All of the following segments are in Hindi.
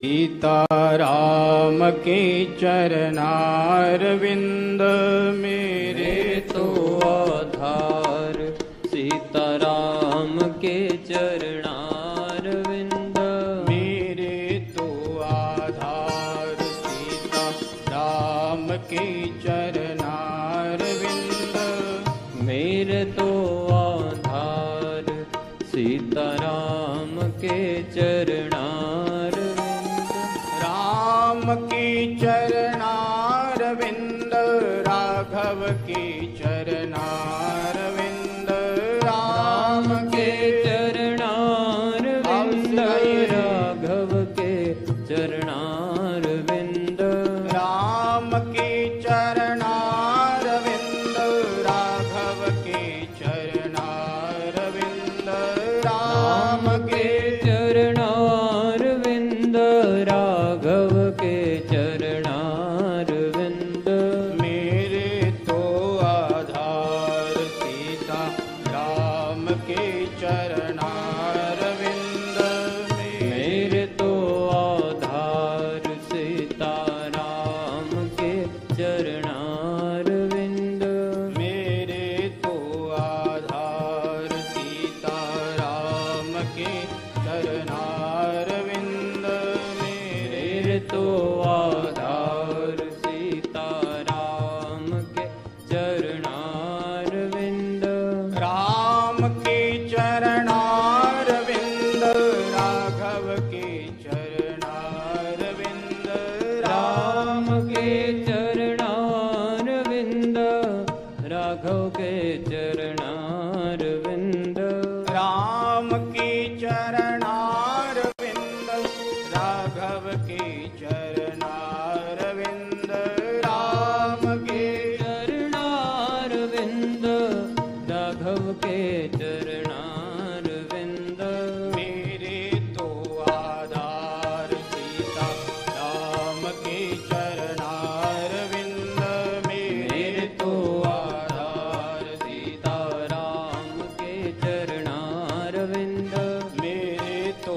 सीताराम के चरणारविंद मेरे तो आधार, सीताराम के चरणारविंद मेरे तो आधार, सीताराम के चरणारविंद मेरे तो आधार, सीताराम के चरणारविंद राम के चरणारविंद राघव के चरणारविंद राम के चरणारविंद राघव के चरणारविंद राम के चरणारविंद राघव के चरणारविंद राम के चरणारविंद राघव के चरणारविंद मेरे तो आधार, सीता राम के चरणारविंद मेरे तो आधार, सीताराम के चरणारविंद मेरे तो आधार, सीताराम के चरणारविंद मेरे तो आधार, सीताराम के चरणारविंद राम के चरणारविंद राघव के चरणारविंद राम के चरणारविंद राघव के चरणारविंद राम के चरणारविंद राघव के चरणारविंद राम के चरणारविंद राघव के चरणारविंद मेरे तो आधार, सीता राम के चरणारविंद मेरे तो आधार, सीता राम के चरणारविंद मेरे तो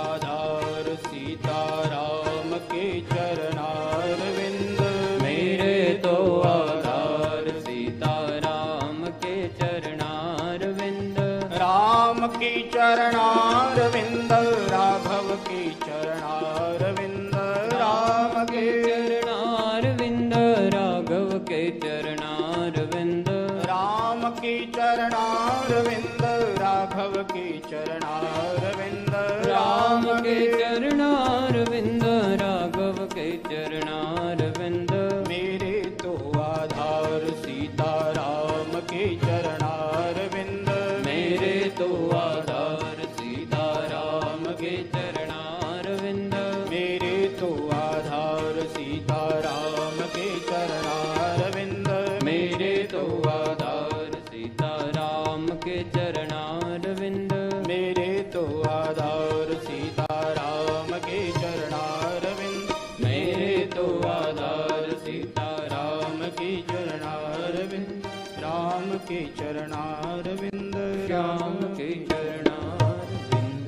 आधार, सीताराम के चरणारविंद मेरे तो आधार, सीताराम के चरणारविंद राम के चरणारविंद राघव के चरणारविंद राम के चरणारविंद राघव के चरणारविंद राम के चरणारविंद राघव के चरणारविंद राम के चरणारविंद राघव के चरणारविंद मेरे तो आधार, सीताराम के चरणारविंद मेरे तो आधार, सीताराम के चरणारविंद मेरे तो आधार, सीताराम के चरणारविंद मेरे तो आधार, सीताराम के चरणारविंद मेरे तो आधार, सीताराम के चरणारविंद मेरे तो आधार, सीताराम के चरणारविंद राम के चरणारविंद श्याम के चरणारविंद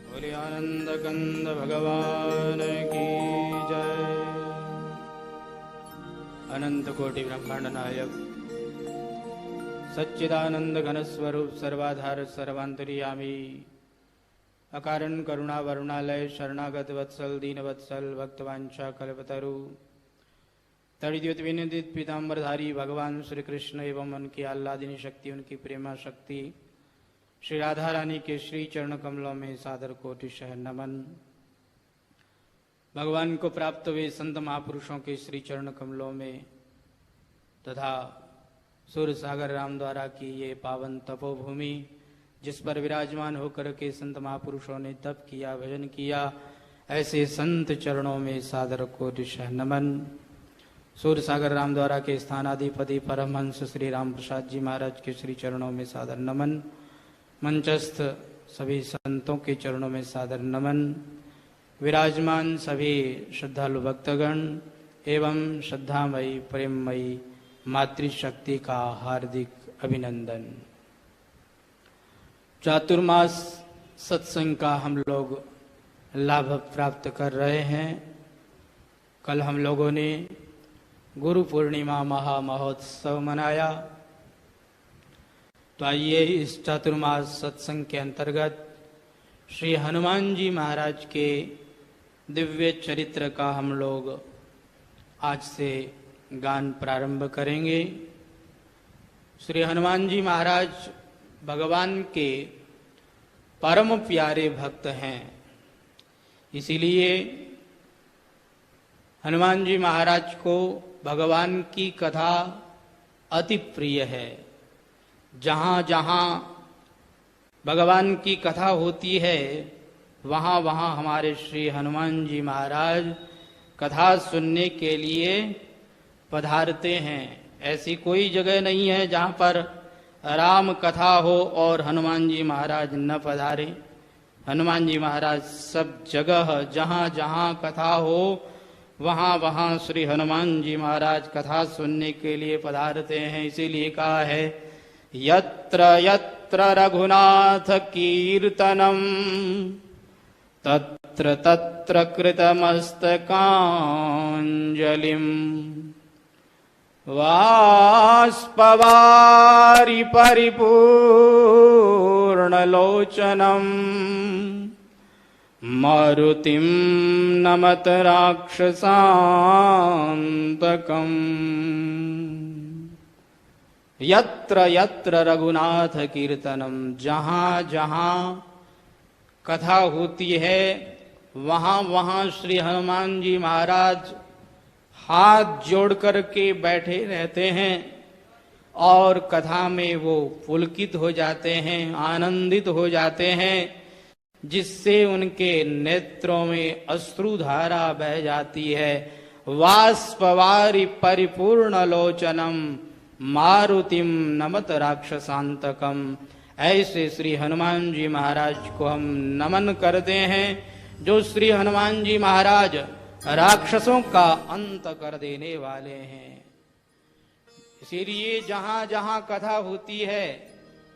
बोले आनंद कंद भगवान की जय। अनंत कोटि ब्रह्मांड नायक सच्चिदानंद घन स्वरूप सर्वाधार सर्वांतर्यामी अकारण करुणा वरुणालय शरणागत वत्सल दीन वत्सल भक्तवांछा कल्पतरु तड़िद्युत विनिदित पीताम्बरधारी भगवान श्री कृष्ण एवं उनकी आह्लादिनी शक्ति उनकी प्रेमा शक्ति श्री राधा रानी के श्री चरण कमलों में सादर कोटिशः नमन। भगवान को प्राप्त हुए संत महापुरुषों के श्री चरण कमलों में तथा सूर्य सागर राम द्वारा की ये पावन तपोभूमि जिस पर विराजमान होकर के संत महापुरुषों ने तप किया भजन किया, ऐसे संत चरणों में सादर कोटिशः नमन। सूर्य सागर राम द्वारा के स्थानाधिपति परमहंस श्री राम प्रसाद जी महाराज के श्री चरणों में सादर नमन। मंचस्थ सभी संतों के चरणों में सादर नमन। विराजमान सभी श्रद्धालु भक्तगण एवं श्रद्धामयी प्रेममयी मातृशक्ति का हार्दिक अभिनंदन। चातुर्मास सत्संग का हम लोग लाभ प्राप्त कर रहे हैं। कल हम लोगों ने गुरु पूर्णिमा महामहोत्सव मनाया। तो आइए इस चातुर्मास सत्संग के अंतर्गत श्री हनुमान जी महाराज के दिव्य चरित्र का हम लोग आज से गान प्रारंभ करेंगे। श्री हनुमान जी महाराज भगवान के परम प्यारे भक्त हैं, इसीलिए हनुमान जी महाराज को भगवान की कथा अति प्रिय है। जहाँ जहाँ भगवान की कथा होती है वहाँ वहाँ हमारे श्री हनुमान जी महाराज कथा सुनने के लिए पधारते हैं। ऐसी कोई जगह नहीं है जहाँ पर राम कथा हो और हनुमान जी महाराज न पधारे। हनुमान जी महाराज सब जगह जहाँ जहाँ कथा हो वहाँ वहाँ श्री हनुमान जी महाराज कथा सुनने के लिए पधारते हैं। इसीलिए कहा है यत्र यत्र रघुनाथ कीर्तनम तत्र तत्र कृतमस्तकांजलिम वाष्पवारि परिपूर्णलोचनम मारुतिं नमत राक्षसान्तकम्। यत्र यत्र रघुनाथ कीर्तनम, जहाँ जहाँ कथा होती है वहाँ वहाँ श्री हनुमान जी महाराज हाथ जोड़ करके बैठे रहते हैं और कथा में वो पुलकित हो जाते हैं, आनंदित हो जाते हैं, जिससे उनके नेत्रों में अश्रुधारा बह जाती है। वाष्पवारि परिपूर्ण लोचनम मारुतिम नमत राक्षसांतकम। ऐसे श्री हनुमान जी महाराज को हम नमन करते हैं, जो श्री हनुमान जी महाराज राक्षसों का अंत कर देने वाले हैं। इसीलिए जहाँ जहाँ कथा होती है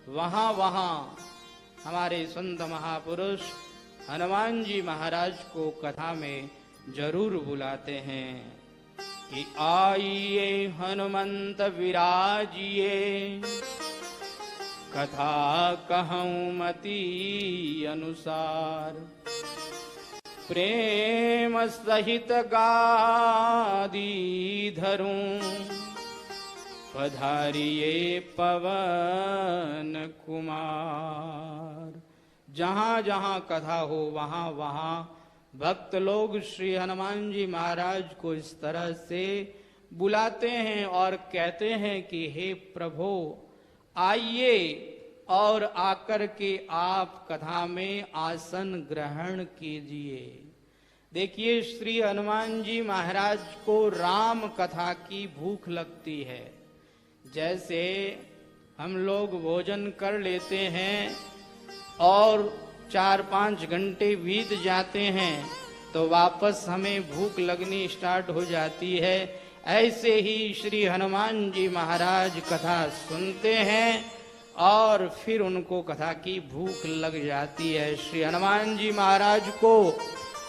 वहाँ वहाँ हमारे संत महापुरुष हनुमान जी महाराज को कथा में जरूर बुलाते हैं कि आइए हनुमंत विराजिए, कथा कहूँ मति अनुसार, प्रेम सहित गादी धरूं, पधारिए पवन कुमार। जहाँ जहाँ कथा हो वहाँ वहाँ भक्त लोग श्री हनुमान जी महाराज को इस तरह से बुलाते हैं और कहते हैं कि हे प्रभु आइए और आकर के आप कथा में आसन ग्रहण कीजिए। देखिए श्री हनुमान जी महाराज को राम कथा की भूख लगती है। जैसे हम लोग भोजन कर लेते हैं और 4-5 घंटे बीत जाते हैं तो वापस हमें भूख लगनी स्टार्ट हो जाती है, ऐसे ही श्री हनुमान जी महाराज कथा सुनते हैं और फिर उनको कथा की भूख लग जाती है। श्री हनुमान जी महाराज को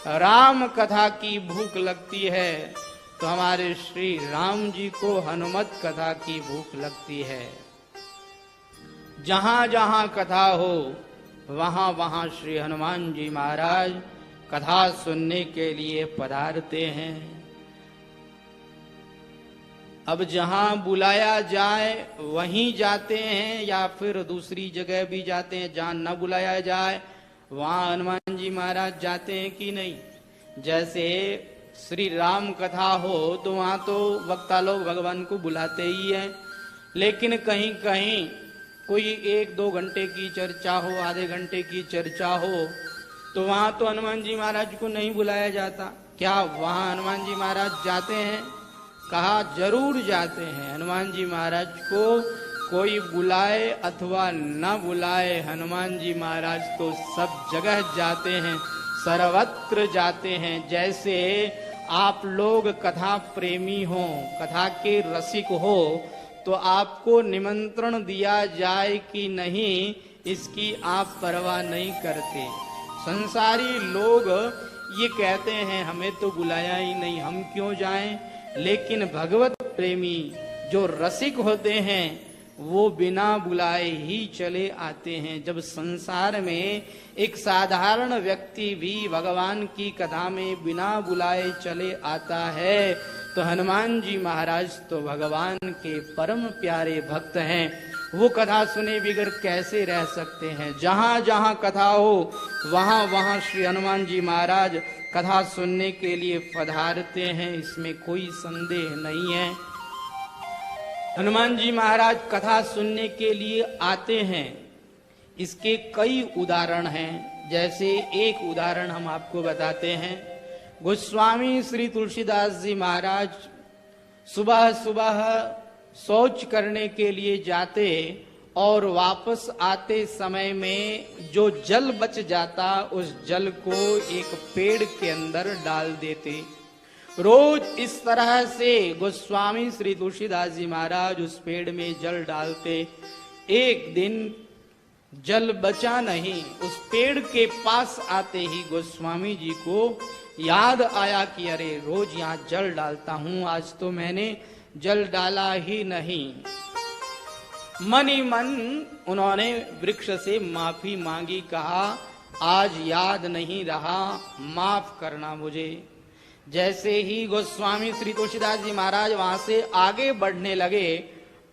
राम कथा की भूख लगती है तो हमारे श्री राम जी को हनुमत कथा की भूख लगती है। जहाँ जहाँ कथा हो वहाँ वहाँ श्री हनुमान जी महाराज कथा सुनने के लिए पधारते हैं। अब जहाँ बुलाया जाए वहीं जाते हैं या फिर दूसरी जगह भी जाते हैं। जहाँ न बुलाया जाए वहाँ हनुमान जी महाराज जाते हैं कि नहीं। जैसे श्री राम कथा हो तो वहाँ तो वक्ता लोग भगवान को बुलाते ही हैं, लेकिन कहीं कहीं कोई 1-2 घंटे की चर्चा हो, आधे घंटे की चर्चा हो तो वहाँ तो हनुमान जी महाराज को नहीं बुलाया जाता। क्या वहाँ हनुमान जी महाराज जाते हैं? कहा जरूर जाते हैं। हनुमान जी महाराज को कोई बुलाए अथवा न बुलाए, हनुमान जी महाराज तो सब जगह जाते हैं, सर्वत्र जाते हैं। जैसे आप लोग कथा प्रेमी हो, कथा के रसिक हो, तो आपको निमंत्रण दिया जाए कि नहीं इसकी आप परवाह नहीं करते। संसारी लोग ये कहते हैं हमें तो बुलाया ही नहीं, हम क्यों जाएं। लेकिन भगवत प्रेमी जो रसिक होते हैं वो बिना बुलाए ही चले आते हैं। जब संसार में एक साधारण व्यक्ति भी भगवान की कथा में बिना बुलाए चले आता है, तो हनुमान जी महाराज तो भगवान के परम प्यारे भक्त हैं। वो कथा सुने बिगर कैसे रह सकते हैं। जहां जहां कथा हो वहां वहां श्री हनुमान जी महाराज कथा सुनने के लिए पधारते हैं, इसमें कोई संदेह नहीं है। हनुमान जी महाराज कथा सुनने के लिए आते हैं, इसके कई उदाहरण हैं। जैसे एक उदाहरण हम आपको बताते हैं। गोस्वामी श्री तुलसीदास जी महाराज सुबह सुबह शौच करने के लिए जाते और वापस आते समय में जो जल बच जाता उस जल को एक पेड़ के अंदर डाल देते। रोज इस तरह से गोस्वामी श्री तुलसीदास जी महाराज उस पेड़ में जल डालते। एक दिन जल बचा नहीं, उस पेड़ के पास आते ही गोस्वामी जी को याद आया कि अरे रोज यहाँ जल डालता हूँ, आज तो मैंने जल डाला ही नहीं। मन ही मन उन्होंने वृक्ष से माफी मांगी, कहा आज याद नहीं रहा, माफ करना मुझे। जैसे ही गोस्वामी श्री तुलसीदास जी महाराज वहां से आगे बढ़ने लगे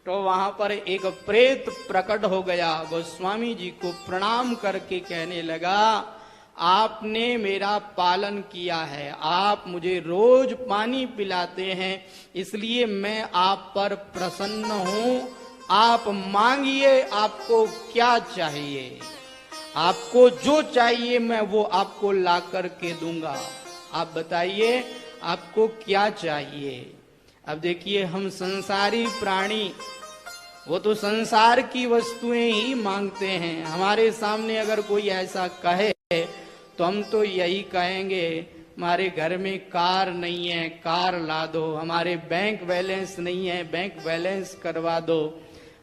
तो वहां पर एक प्रेत प्रकट हो गया। गोस्वामी जी को प्रणाम करके कहने लगा, आपने मेरा पालन किया है, आप मुझे रोज पानी पिलाते हैं, इसलिए मैं आप पर प्रसन्न हूं। आप मांगिए, आपको क्या चाहिए, आपको जो चाहिए मैं वो आपको ला करके दूंगा। आप बताइए आपको क्या चाहिए। अब देखिए हम संसारी प्राणी, वो तो संसार की वस्तुएं ही मांगते हैं। हमारे सामने अगर कोई ऐसा कहे तो हम तो यही कहेंगे, हमारे घर में कार नहीं है, कार ला दो। हमारे बैंक बैलेंस नहीं है, बैंक बैलेंस करवा दो।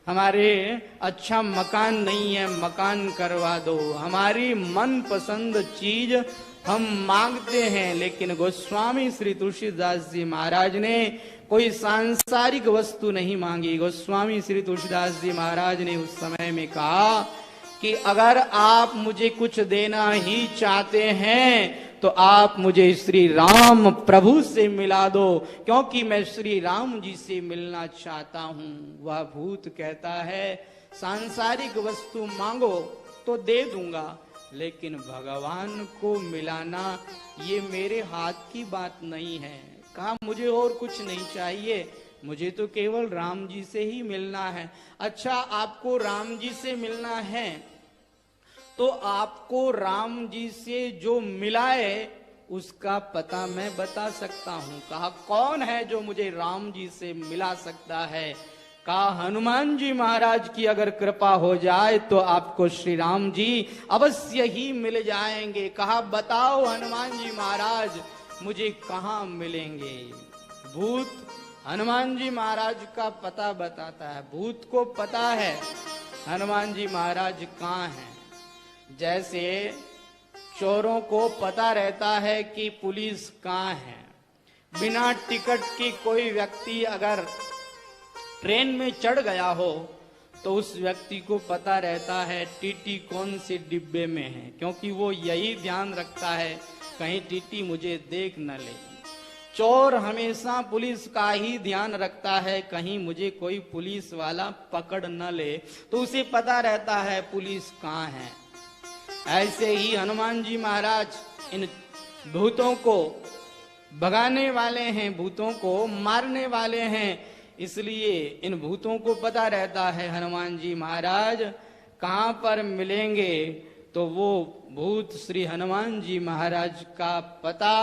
हमारे अच्छा मकान नहीं है, मकान करवा दो। हमारी मनपसंद चीज हम मांगते हैं। लेकिन गोस्वामी श्री तुलसीदास जी महाराज ने कोई सांसारिक वस्तु नहीं मांगी। गोस्वामी श्री तुलसीदास जी महाराज ने उस समय में कहा कि अगर आप मुझे कुछ देना ही चाहते हैं तो आप मुझे श्री राम प्रभु से मिला दो, क्योंकि मैं श्री राम जी से मिलना चाहता हूं। वह भूत कहता है सांसारिक वस्तु मांगो तो दे दूंगा, लेकिन भगवान को मिलाना ये मेरे हाथ की बात नहीं है। कहा मुझे और कुछ नहीं चाहिए, मुझे तो केवल राम जी से ही मिलना है। अच्छा आपको राम जी से मिलना है तो आपको राम जी से जो मिलाए उसका पता मैं बता सकता हूँ। कहा कौन है जो मुझे राम जी से मिला सकता है। कहा हनुमान जी महाराज की अगर कृपा हो जाए तो आपको श्री राम जी अवश्य ही मिल जाएंगे। कहा बताओ हनुमान जी महाराज मुझे कहाँ मिलेंगे। भूत हनुमान जी महाराज का पता बताता है। भूत को पता है हनुमान जी महाराज कहाँ हैं। जैसे चोरों को पता रहता है कि पुलिस कहाँ है। बिना टिकट की कोई व्यक्ति अगर ट्रेन में चढ़ गया हो तो उस व्यक्ति को पता रहता है टीटी कौन से डिब्बे में है, क्योंकि वो यही ध्यान रखता है कहीं टीटी मुझे देख न ले। चोर हमेशा पुलिस का ही ध्यान रखता है कहीं मुझे कोई पुलिस वाला पकड़ न ले, तो उसे पता रहता है पुलिस कहाँ है। ऐसे ही हनुमान जी महाराज इन भूतों को भगाने वाले हैं, भूतों को मारने वाले हैं, इसलिए इन भूतों को पता रहता है हनुमान जी महाराज कहाँ पर मिलेंगे। तो वो भूत श्री हनुमान जी महाराज का पता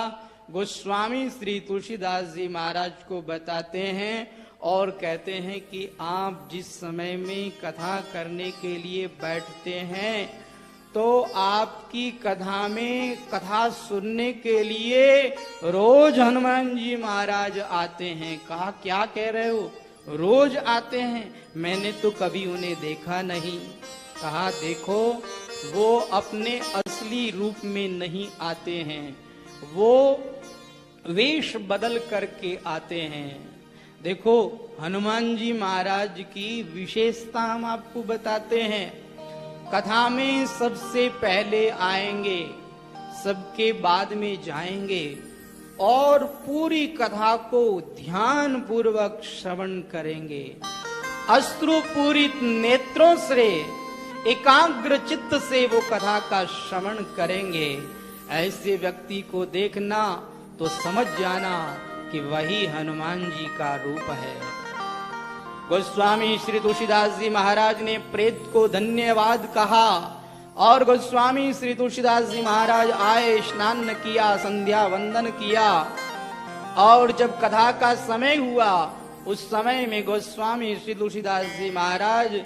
गोस्वामी श्री तुलसीदास जी महाराज को बताते हैं और कहते हैं कि आप जिस समय में कथा करने के लिए बैठते हैं तो आपकी कथा में कथा सुनने के लिए रोज हनुमान जी महाराज आते हैं। कहा क्या कह रहे हो, रोज आते हैं, मैंने तो कभी उन्हें देखा नहीं। कहा देखो वो अपने असली रूप में नहीं आते हैं, वो वेश बदल करके आते हैं। देखो हनुमान जी महाराज की विशेषता हम आपको बताते हैं। कथा में सबसे पहले आएंगे, सबके बाद में जाएंगे और पूरी कथा को ध्यान पूर्वक श्रवण करेंगे। अश्रुपूरित नेत्रों से एकाग्र चित्त से वो कथा का श्रवण करेंगे। ऐसे व्यक्ति को देखना तो समझ जाना कि वही हनुमान जी का रूप है। गोस्वामी श्री तुलसीदास जी महाराज ने प्रेत को धन्यवाद कहा और गोस्वामी श्री तुलसीदास जी महाराज आए, स्नान किया, संध्या वंदन किया और जब कथा का समय हुआ उस समय में गोस्वामी श्री तुलसीदास जी महाराज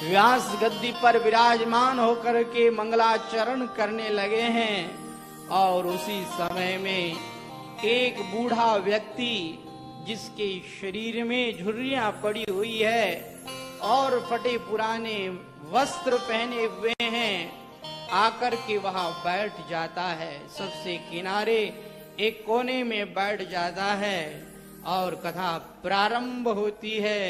व्यास गद्दी पर विराजमान होकर के मंगलाचरण करने लगे हैं और उसी समय में एक बूढ़ा व्यक्ति जिसके शरीर में झुर्रियां पड़ी हुई है और फटे पुराने वस्त्र पहने हुए हैं, आकर के वहां बैठ जाता है। सबसे किनारे एक कोने में बैठ जाता है और कथा प्रारंभ होती है।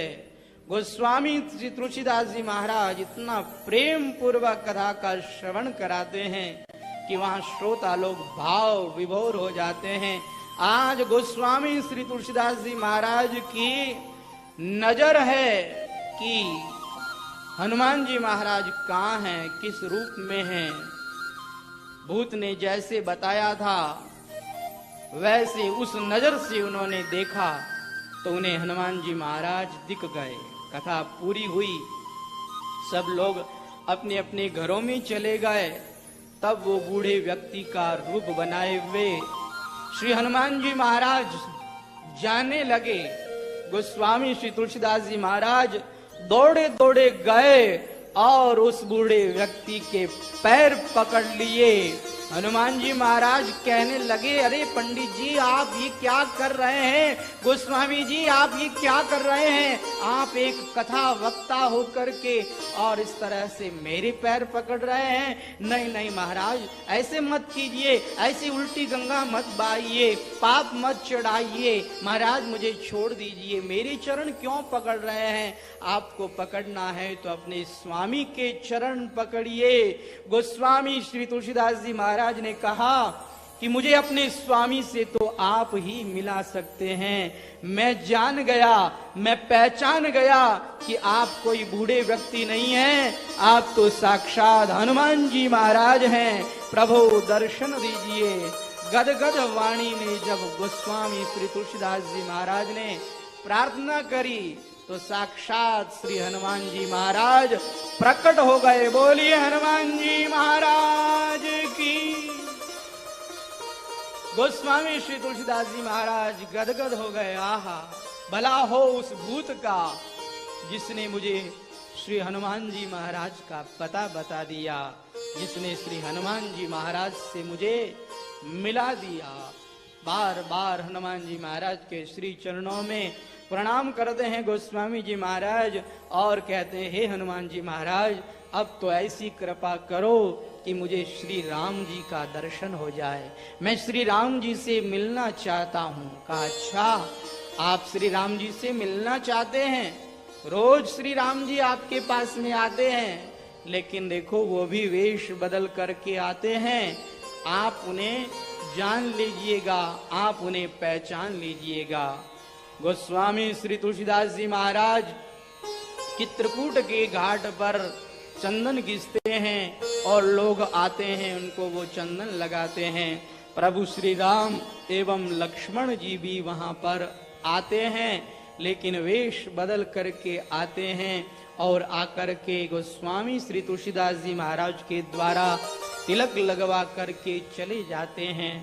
गोस्वामी श्री तुलसीदास जी महाराज इतना प्रेम पूर्वक कथा का श्रवण कराते हैं कि वहां श्रोता लोग भाव विभोर हो जाते हैं। आज गोस्वामी श्री तुलसीदास जी महाराज की नजर है कि हनुमान जी महाराज कहाँ हैं, किस रूप में हैं। भूत ने जैसे बताया था वैसे उस नजर से उन्होंने देखा तो उन्हें हनुमान जी महाराज दिख गए। कथा पूरी हुई, सब लोग अपने अपने घरों में चले गए। तब वो बूढ़े व्यक्ति का रूप बनाए हुए श्री हनुमान जी महाराज जाने लगे। गोस्वामी श्री तुलसीदास जी महाराज दौड़े दौड़े गए और उस बूढ़े व्यक्ति के पैर पकड़ लिए। हनुमान जी महाराज कहने लगे, अरे पंडित जी आप ये क्या कर रहे हैं, गोस्वामी जी आप ये क्या कर रहे हैं, आप एक कथा वक्ता होकर के और इस तरह से मेरे पैर पकड़ रहे हैं। नहीं नहीं महाराज ऐसे मत कीजिए, ऐसे उल्टी गंगा मत बहाइए, पाप मत चढ़ाइए, महाराज मुझे छोड़ दीजिए, मेरे चरण क्यों पकड़ रहे हैं। आपको पकड़ना है तो अपने स्वामी के चरण पकड़िए। गोस्वामी श्री तुलसीदास जी महाराज ने कहा कि मुझे अपने स्वामी से तो आप ही मिला सकते हैं। मैं जान गया, मैं पहचान गया कि आप कोई बूढ़े व्यक्ति नहीं हैं, आप तो साक्षात हनुमान जी महाराज हैं। प्रभु दर्शन दीजिए। गदगद वाणी में जब गोस्वामी श्री तुलसीदास जी महाराज ने प्रार्थना करी तो साक्षात श्री हनुमान जी महाराज प्रकट हो गए। बोलिए हनुमान जी महाराज की। गोस्वामी श्री तुलसीदास जी महाराज गदगद हो गए। आहा भला हो उस भूत का जिसने मुझे श्री हनुमान जी महाराज का पता बता दिया, जिसने श्री हनुमान जी महाराज से मुझे मिला दिया। बार बार हनुमान जी महाराज के श्री चरणों में प्रणाम करते हैं गोस्वामी जी महाराज और कहते हैं, हे हनुमान जी महाराज अब तो ऐसी कृपा करो कि मुझे श्री राम जी का दर्शन हो जाए, मैं श्री राम जी से मिलना चाहता हूँ। कहा अच्छा आप श्री राम जी से मिलना चाहते हैं, रोज श्री राम जी आपके पास में आते हैं, लेकिन देखो वो भी वेश बदल करके आते हैं, आप उन्हें जान लीजिएगा, आप उन्हें पहचान लीजिएगा। गोस्वामी श्री तुलसीदास जी महाराज चित्रकूट के घाट पर चंदन घिसते हैं और लोग आते हैं, उनको वो चंदन लगाते हैं। प्रभु श्री राम एवं लक्ष्मण जी भी वहां पर आते हैं, लेकिन वेश बदल करके आते हैं और आकर के गोस्वामी श्री तुलसीदास जी महाराज के द्वारा तिलक लगवा करके चले जाते हैं।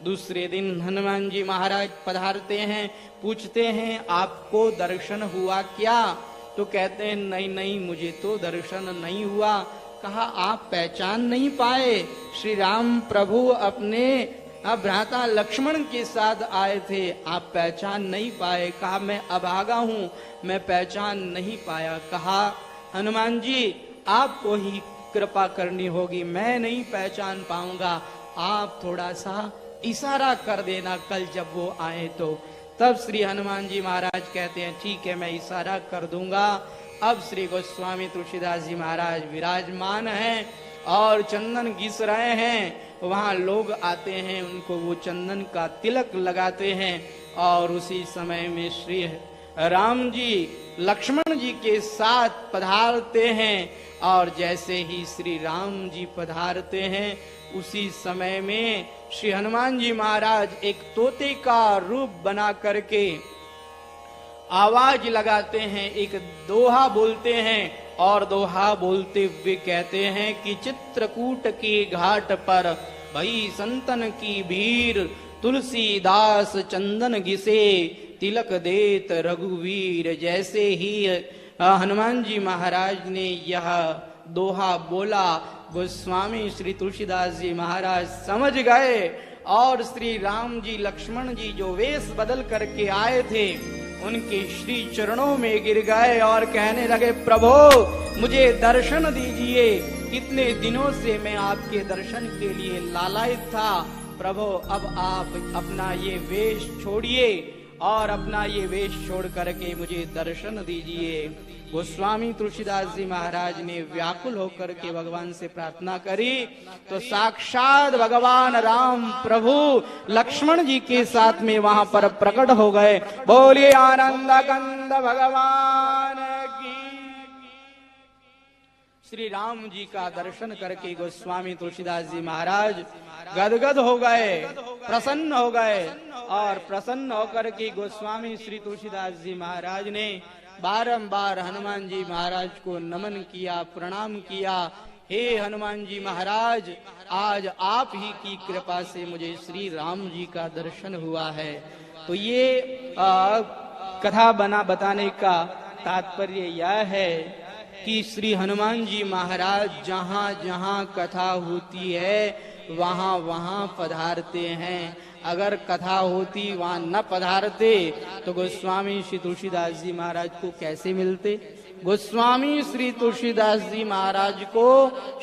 दूसरे दिन हनुमान जी महाराज पधारते हैं, पूछते हैं आपको दर्शन हुआ क्या? तो कहते हैं नहीं नहीं मुझे तो दर्शन नहीं हुआ। कहा आप पहचान नहीं पाए? श्री राम प्रभु अपने भ्राता लक्ष्मण के साथ आए थे, आप पहचान नहीं पाए? कहा मैं अभागा हूँ, मैं पहचान नहीं पाया। कहा हनुमान जी आपको ही कृपा करनी होगी, मैं नहीं पहचान पाऊंगा, आप थोड़ा सा इशारा कर देना कल जब वो आए तो। तब श्री हनुमान जी महाराज कहते हैं ठीक है मैं इशारा कर दूंगा। अब श्री गोस्वामी तुलसीदास जी महाराज विराजमान हैं और चंदन घिस रहे हैं। वहां लोग आते हैं, उनको वो चंदन का तिलक लगाते हैं और उसी समय में श्री राम जी लक्ष्मण जी के साथ पधारते हैं। और जैसे ही श्री राम जी पधारते हैं उसी समय में श्री हनुमान जी महाराज एक तोते का रूप बना करके आवाज लगाते हैं, एक दोहा बोलते हैं और दोहा बोलते हुए कहते हैं कि चित्रकूट के घाट पर भई संतन की भीड़, तुलसीदास चंदन घिसे तिलक देत रघुवीर। जैसे ही हनुमान जी महाराज ने यह दोहा बोला, गोस्वामी श्री तुलसीदास जी महाराज समझ गए और श्री राम जी लक्ष्मण जी जो वेश बदल करके आए थे उनके श्री चरणों में गिर गए और कहने लगे प्रभु मुझे दर्शन दीजिए, कितने दिनों से मैं आपके दर्शन के लिए लालायित था। प्रभु अब आप अपना ये वेश छोड़िए और अपना ये वेश छोड़ करके मुझे दर्शन दीजिए। गोस्वामी तुलसीदास जी महाराज ने व्याकुल होकर के भगवान से प्रार्थना करी तो साक्षात भगवान राम प्रभु लक्ष्मण जी के साथ में वहां पर प्रकट हो गए। बोलिए आनंद कंद भगवान की। श्री राम जी का दर्शन करके गोस्वामी तुलसीदास जी महाराज गदगद हो गए, प्रसन्न हो गए और प्रसन्न होकर के गोस्वामी श्री तुलसीदास जी महाराज ने बारंबार हनुमान जी महाराज को नमन किया, प्रणाम किया। हे हनुमान जी महाराज आज आप ही की कृपा से मुझे श्री राम जी का दर्शन हुआ है। तो ये कथा बताने का तात्पर्य यह है कि श्री हनुमान जी महाराज जहाँ जहाँ कथा होती है वहाँ वहाँ पधारते हैं। अगर कथा होती वहां न पधारते तो गोस्वामी श्री तुलसीदास जी महाराज को कैसे मिलते। गोस्वामी श्री तुलसीदास जी महाराज को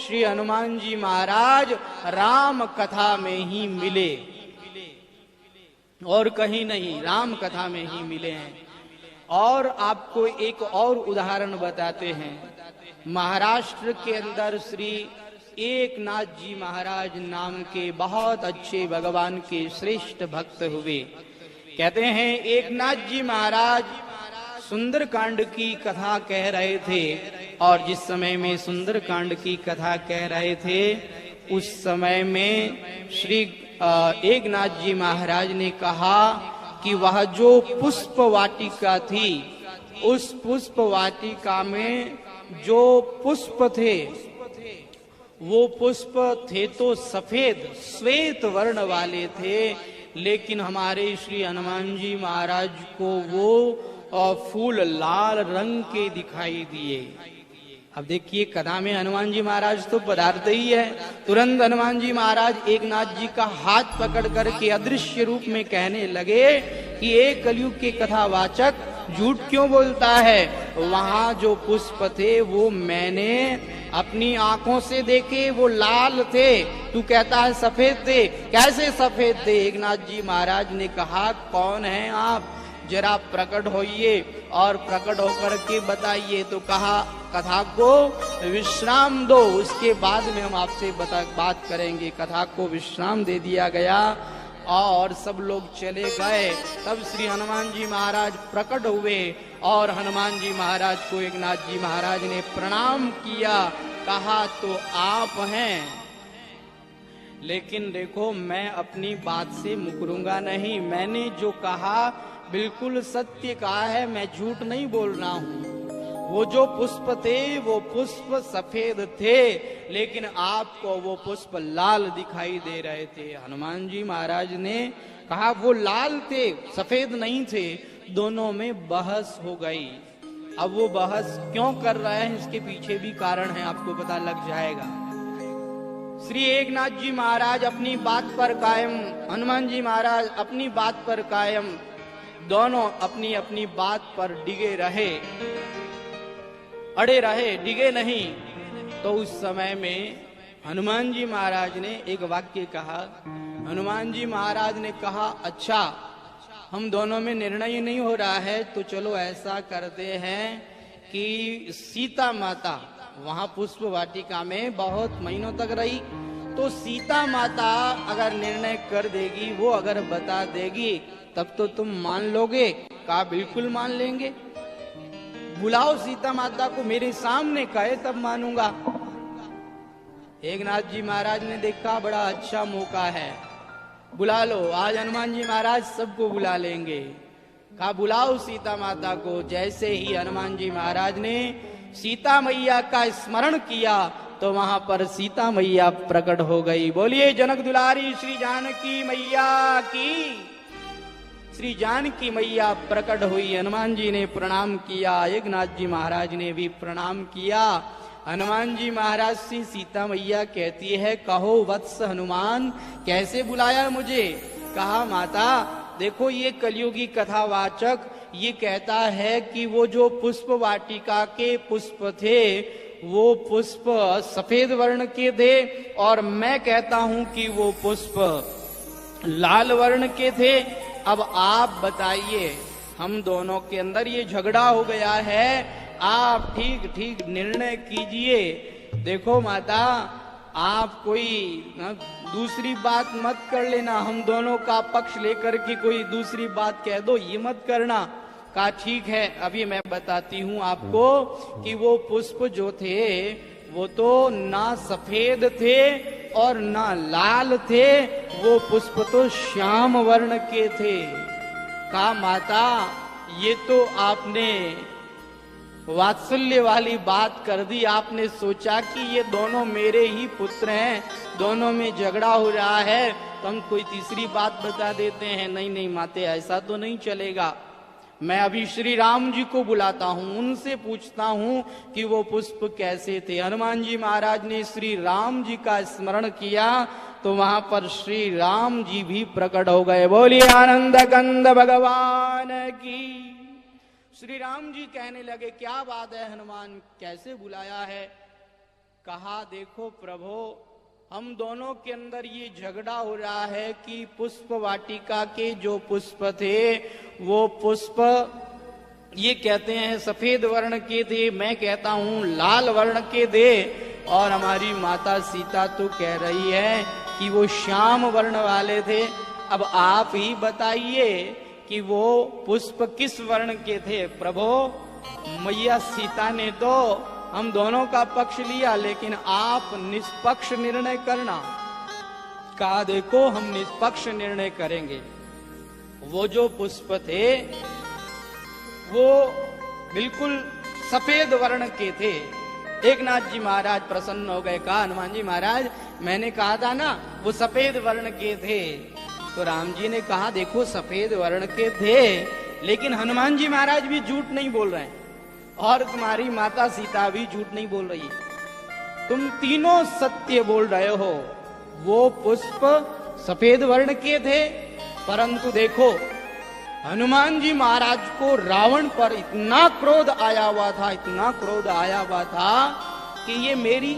श्री हनुमान जी महाराज राम कथा में ही मिले और कहीं नहीं, राम कथा में ही मिले हैं। और आपको एक और उदाहरण बताते हैं। महाराष्ट्र के अंदर श्री एकनाथ जी महाराज नाम के बहुत अच्छे भगवान के श्रेष्ठ भक्त हुए। कहते हैं एकनाथ जी महाराज सुंदरकांड की कथा कह रहे थे और जिस समय में सुंदरकांड की कथा कह रहे थे उस समय में श्री एकनाथ जी महाराज ने कहा कि वह जो पुष्प वाटिका थी उस पुष्प वाटिका में जो पुष्प थे वो पुष्प थे तो सफेद श्वेत वर्ण वाले थे, लेकिन हमारे श्री हनुमान जी महाराज को वो फूल लाल रंग के दिखाई दिए। अब देखिए कथा में हनुमान जी महाराज तो पधारते ही है, तुरंत हनुमान जी महाराज एकनाथ जी का हाथ पकड़ करके अदृश्य रूप में कहने लगे कि एक कलयुग के कथावाचक झूठ क्यों बोलता है। वहां जो पुष्प थे वो मैंने अपनी आंखों से देखे, वो लाल थे, तू कहता है सफेद थे। कैसे सफेद थे? एकनाथ जी महाराज ने कहा कौन है आप, जरा प्रकट होइए और प्रकट होकर के बताइए। तो कहा कथा को विश्राम दो, उसके बाद में हम आपसे बात करेंगे। कथा को विश्राम दे दिया गया और सब लोग चले गए। तब श्री हनुमान जी महाराज प्रकट हुए और हनुमान जी महाराज को एकनाथ जी महाराज ने प्रणाम किया। कहा तो आप हैं, लेकिन देखो मैं अपनी बात से मुकरूंगा नहीं। मैंने जो कहा बिल्कुल सत्य कहा है, मैं झूठ नहीं बोल रहा हूँ। वो जो पुष्प थे वो पुष्प सफेद थे, लेकिन आपको वो पुष्प लाल दिखाई दे रहे थे। हनुमान जी महाराज ने कहा वो लाल थे, सफेद नहीं थे। दोनों में बहस हो गई। अब वो बहस क्यों कर रहे हैं इसके पीछे भी कारण है, आपको पता लग जाएगा। श्री एकनाथ जी महाराज अपनी बात पर कायम, हनुमान जी महाराज अपनी बात पर कायम, दोनों अपनी अपनी बात पर डिगे रहे, अड़े रहे, डिगे नहीं। तो उस समय में हनुमान जी महाराज ने एक वाक्य कहा। हनुमान जी महाराज ने कहा, अच्छा हम दोनों में निर्णय नहीं हो रहा है, तो चलो ऐसा करते हैं कि सीता माता वहां पुष्प वाटिका में बहुत महीनों तक रही, तो सीता माता अगर निर्णय कर देगी, वो अगर बता देगी, तब तो तुम मान लोगे? कहा बिल्कुल मान लेंगे। बुलाओ सीता माता को, मेरे सामने कहे तब मानूंगा। एकनाथ जी महाराज ने देखा बड़ा अच्छा मौका है, बुला लो। आज हनुमान जी महाराज सबको बुला लेंगे। कहा बुलाओ सीता माता को। जैसे ही हनुमान जी महाराज ने सीता मैया का स्मरण किया, तो वहां पर सीता मैया प्रकट हो गई। बोलिए जनक दुलारी श्री जानकी मैया की। श्री जानकी मैया प्रकट हुई। हनुमान जी ने प्रणाम किया, एकनाथ जी महाराज ने भी प्रणाम किया। हनुमान जी महाराज से सीता मैया कहती है, कहो वत्स हनुमान, कैसे बुलाया मुझे? कहा माता देखो, ये कलयुगी कथावाचक ये कहता है कि वो जो पुष्प वाटिका के पुष्प थे, वो पुष्प सफेद वर्ण के थे, और मैं कहता हूं कि वो पुष्प लाल वर्ण के थे। अब आप बताइए, हम दोनों के अंदर ये झगड़ा हो गया है, आप ठीक ठीक निर्णय कीजिए। देखो माता, आप कोई दूसरी बात मत कर लेना, हम दोनों का पक्ष लेकर के कोई दूसरी बात कह दो, ये मत करना। कहा ठीक है, अभी मैं बताती हूँ आपको कि वो पुष्प जो थे वो तो ना सफेद थे और ना लाल थे, वो पुष्प तो श्याम वर्ण के थे। कहा माता ये तो आपने वात्सल्य वाली बात कर दी, आपने सोचा कि ये दोनों मेरे ही पुत्र हैं, दोनों में झगड़ा हो रहा है, तो हम कोई तीसरी बात बता देते हैं। नहीं नहीं माते, ऐसा तो नहीं चलेगा। मैं अभी श्री राम जी को बुलाता हूं, उनसे पूछता हूं कि वो पुष्प कैसे थे। हनुमान जी महाराज ने श्री राम जी का स्मरण किया, तो वहां पर श्री राम जी भी प्रकट हो गए। बोलिए आनंद कंद भगवान की। श्री राम जी कहने लगे, क्या बात है हनुमान, कैसे बुलाया है? कहा देखो प्रभु, हम दोनों के अंदर ये झगड़ा हो रहा है कि पुष्प वाटिका के जो पुष्प थे, वो पुष्प ये कहते हैं सफेद वर्ण के थे, मैं कहता हूं लाल वर्ण के थे, और हमारी माता सीता तो कह रही है कि वो श्याम वर्ण वाले थे। अब आप ही बताइए कि वो पुष्प किस वर्ण के थे? प्रभु, मैया सीता ने तो हम दोनों का पक्ष लिया, लेकिन आप निष्पक्ष निर्णय करना। कहा देखो, हम निष्पक्ष निर्णय करेंगे। वो जो पुष्प थे वो बिल्कुल सफेद वर्ण के थे। एकनाथ जी महाराज प्रसन्न हो गए। कहा हनुमान जी महाराज, मैंने कहा था ना वो सफेद वर्ण के थे। तो राम जी ने कहा देखो, सफेद वर्ण के थे, लेकिन हनुमान जी महाराज भी झूठ नहीं बोल रहे हैं, और तुम्हारी माता सीता भी झूठ नहीं बोल रही है, तुम तीनों सत्य बोल रहे हो। वो पुष्प सफेद वर्ण के थे, परंतु देखो हनुमान जी महाराज को रावण पर इतना क्रोध आया हुआ था, इतना क्रोध आया हुआ था कि ये मेरी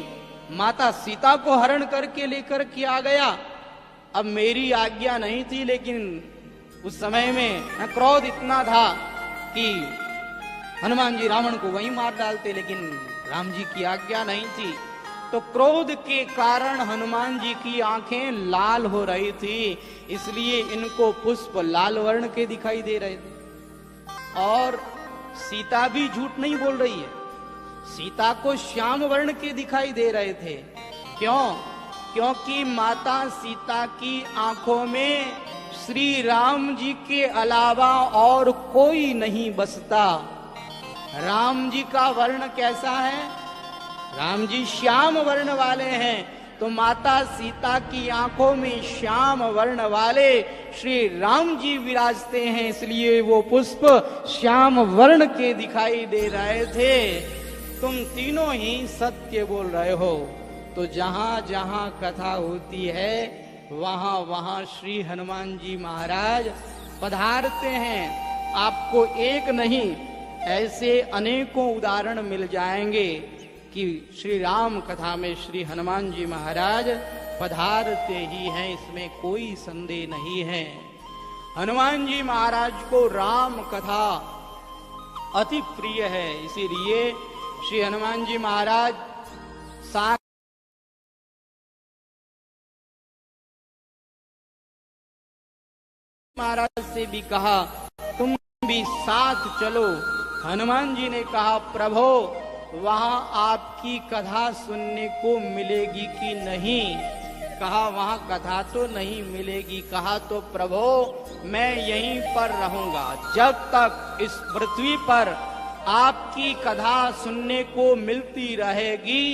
माता सीता को हरण करके लेकर के आ गया। अब मेरी आज्ञा नहीं थी, लेकिन उस समय में क्रोध इतना था कि हनुमान जी रावण को वहीं मार डालते, लेकिन राम जी की आज्ञा नहीं थी। तो क्रोध के कारण हनुमान जी की आंखें लाल हो रही थी, इसलिए इनको पुष्प लाल वर्ण के दिखाई दे रहे थे। और सीता भी झूठ नहीं बोल रही है, सीता को श्याम वर्ण के दिखाई दे रहे थे। क्यों? क्योंकि माता सीता की आंखों में श्री राम जी के अलावा और कोई नहीं बसता। राम जी का वर्ण कैसा है? राम जी श्याम वर्ण वाले हैं, तो माता सीता की आंखों में श्याम वर्ण वाले श्री राम जी विराजते हैं, इसलिए वो पुष्प श्याम वर्ण के दिखाई दे रहे थे। तुम तीनों ही सत्य बोल रहे हो। तो जहां जहां कथा होती है वहां वहां श्री हनुमान जी महाराज पधारते हैं। आपको एक नहीं, ऐसे अनेकों उदाहरण मिल जाएंगे। कि श्री राम कथा में श्री हनुमान जी महाराज पधारते ही हैं, इसमें कोई संदेह नहीं है। हनुमान जी महाराज को राम कथा अति प्रिय है, इसीलिए श्री हनुमान जी महाराज महाराज से भी कहा तुम भी साथ चलो। हनुमान जी ने कहा प्रभु वहां आपकी कथा सुनने को मिलेगी कि नहीं? कहा वहां कथा तो नहीं मिलेगी। कहा तो प्रभु मैं यहीं पर रहूंगा, जब तक इस पृथ्वी पर आपकी कथा सुनने को मिलती रहेगी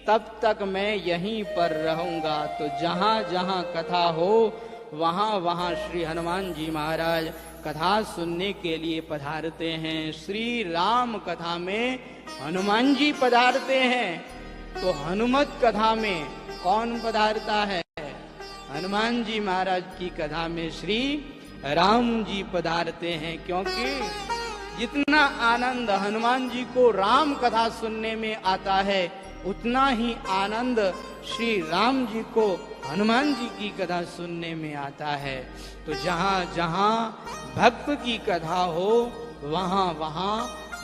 तब तक मैं यहीं पर रहूंगा। तो जहां जहां कथा हो वहां वहां श्री हनुमान जी महाराज कथा सुनने के लिए पधारते हैं। श्री राम कथा में हनुमान जी पधारते हैं, तो हनुमत कथा में कौन पधारता है? हनुमान जी महाराज की कथा में श्री राम जी पधारते हैं, क्योंकि जितना आनंद हनुमान जी को राम कथा सुनने में आता है उतना ही आनंद श्री राम जी को हनुमान जी की कथा सुनने में आता है। तो जहां जहां भक्त की कथा हो वहां वहां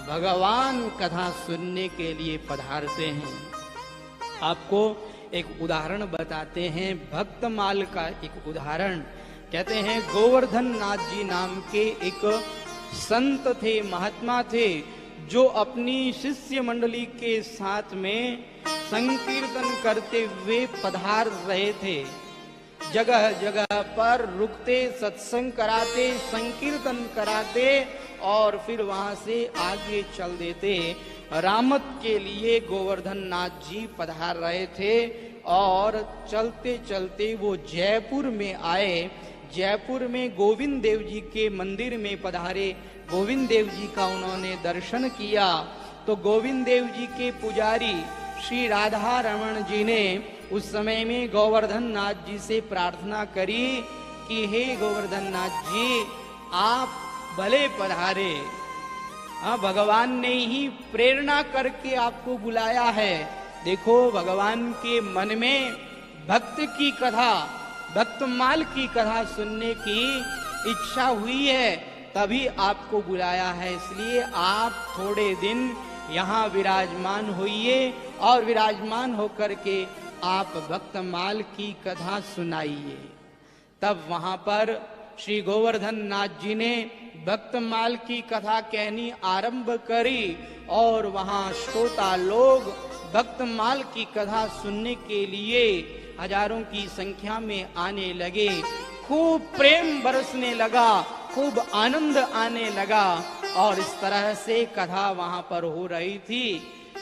भगवान कथा सुनने के लिए पधारते हैं। आपको एक उदाहरण बताते हैं, भक्तमाल का एक उदाहरण। कहते हैं गोवर्धन नाथ जी नाम के एक संत थे, महात्मा थे, जो अपनी शिष्य मंडली के साथ में संकीर्तन करते हुए पधार रहे थे। जगह जगह पर रुकते, सत्संग कराते, संकीर्तन कराते और फिर वहां से आगे चल देते। रामत के लिए गोवर्धन नाथ जी पधार रहे थे और चलते चलते वो जयपुर में आए। जयपुर में गोविंद देव जी के मंदिर में पधारे। गोविंद देव जी का उन्होंने दर्शन किया तो गोविंद देव जी के पुजारी श्री राधा रमण जी ने उस समय में गोवर्धन नाथ जी से प्रार्थना करी कि हे गोवर्धन नाथ जी आप भले पधारे। हाँ, भगवान ने ही प्रेरणा करके आपको बुलाया है। देखो भगवान के मन में भक्त की कथा, भक्तमाल की कथा सुनने की इच्छा हुई है, तभी आपको बुलाया है। इसलिए आप थोड़े दिन यहाँ विराजमान होइए और विराजमान होकर के आप भक्तमाल की कथा सुनाइए। तब वहां पर श्री गोवर्धन नाथ जी ने भक्तमाल की कथा कहनी आरंभ करी और वहां श्रोता लोग भक्तमाल की कथा सुनने के लिए हजारों की संख्या में आने लगे। खूब प्रेम बरसने लगा, खूब आनंद आने लगा और इस तरह से कथा वहां पर हो रही थी।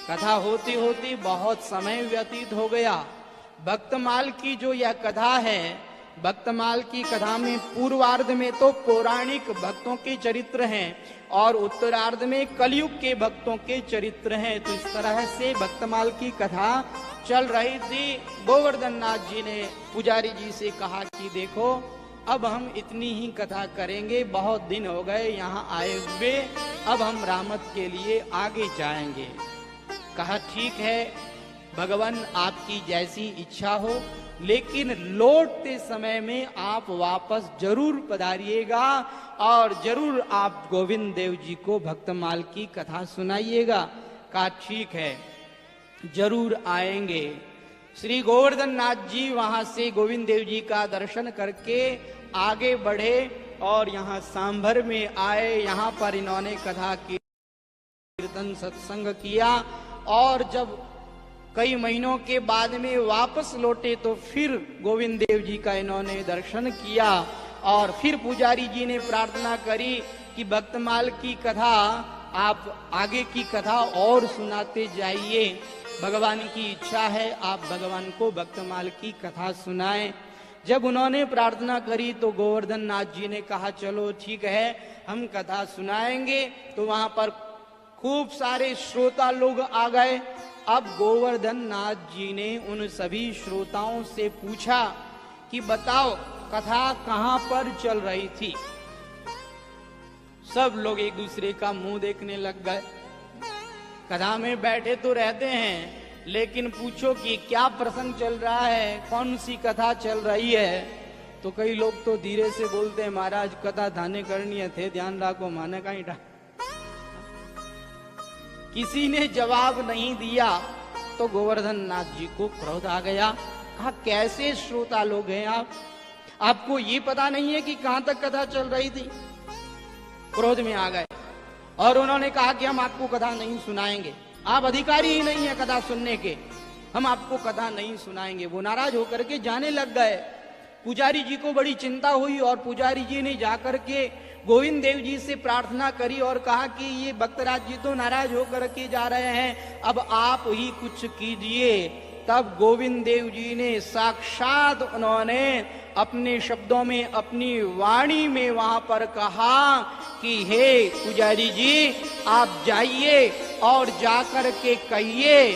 कथा होती होती बहुत समय व्यतीत हो गया। भक्तमाल की जो यह कथा है, भक्तमाल की कथा में पूर्वार्ध में तो पौराणिक भक्तों के चरित्र हैं और उत्तरार्ध में कलयुग के भक्तों के चरित्र हैं। तो इस तरह से भक्तमाल की कथा चल रही थी। गोवर्धन नाथ जी ने पुजारी जी से कहा कि देखो अब हम इतनी ही कथा करेंगे, बहुत दिन हो गए यहाँ आए हुए, अब हम रामत के लिए आगे जाएंगे। कहा ठीक है भगवान आपकी जैसी इच्छा हो, लेकिन लौटते समय में आप वापस जरूर पधारिएगा और जरूर आप गोविंद देव जी को भक्तमाल की कथा सुनाइएगा। कहा ठीक है जरूर आएंगे। श्री गोवर्धन नाथ जी वहां से गोविंद देव जी का दर्शन करके आगे बढ़े और यहाँ सांभर में आए। यहाँ पर इन्होंने कथा कीर्तन सत्संग किया और जब कई महीनों के बाद में वापस लौटे तो फिर गोविंद देव जी का इन्होंने दर्शन किया और फिर पुजारी जी ने प्रार्थना करी कि भक्तमाल की कथा आप आगे की कथा और सुनाते जाइए। भगवान की इच्छा है आप भगवान को भक्तमाल की कथा सुनाएं। जब उन्होंने प्रार्थना करी तो गोवर्धन नाथ जी ने कहा चलो ठीक है हम कथा सुनाएंगे। तो वहां पर खूब सारे श्रोता लोग आ गए। अब गोवर्धन नाथ जी ने उन सभी श्रोताओं से पूछा कि बताओ कथा कहां पर चल रही थी। सब लोग एक दूसरे का मुंह देखने लग गए। कथा में बैठे तो रहते हैं, लेकिन पूछो कि क्या प्रसंग चल रहा है, कौन सी कथा चल रही है, तो कई लोग तो धीरे से बोलते हैं महाराज कथा धाने करनी है थे, ध्यान रखो माने कहीं किसी ने जवाब नहीं दिया तो गोवर्धन नाथ जी को क्रोध आ गया। कहा कैसे श्रोता लोग हैं आप, आपको ये पता नहीं है कि कहां तक कथा चल रही थी। क्रोध में आ गए और उन्होंने कहा कि हम आपको कथा नहीं सुनाएंगे, आप अधिकारी ही नहीं है कथा सुनने के, हम आपको कथा नहीं सुनाएंगे। वो नाराज होकर के जाने लग गए। पुजारी जी को बड़ी चिंता हुई और पुजारी जी ने जाकर के गोविंद देव जी से प्रार्थना करी और कहा कि ये भक्तराज जी तो नाराज होकर के जा रहे हैं, अब आप ही कुछ कीजिए। तब गोविंद देव जी ने साक्षात उन्होंने अपने शब्दों में, अपनी वाणी में वहां पर कहा कि हे पुजारी जी आप जाइए और जाकर के कहिए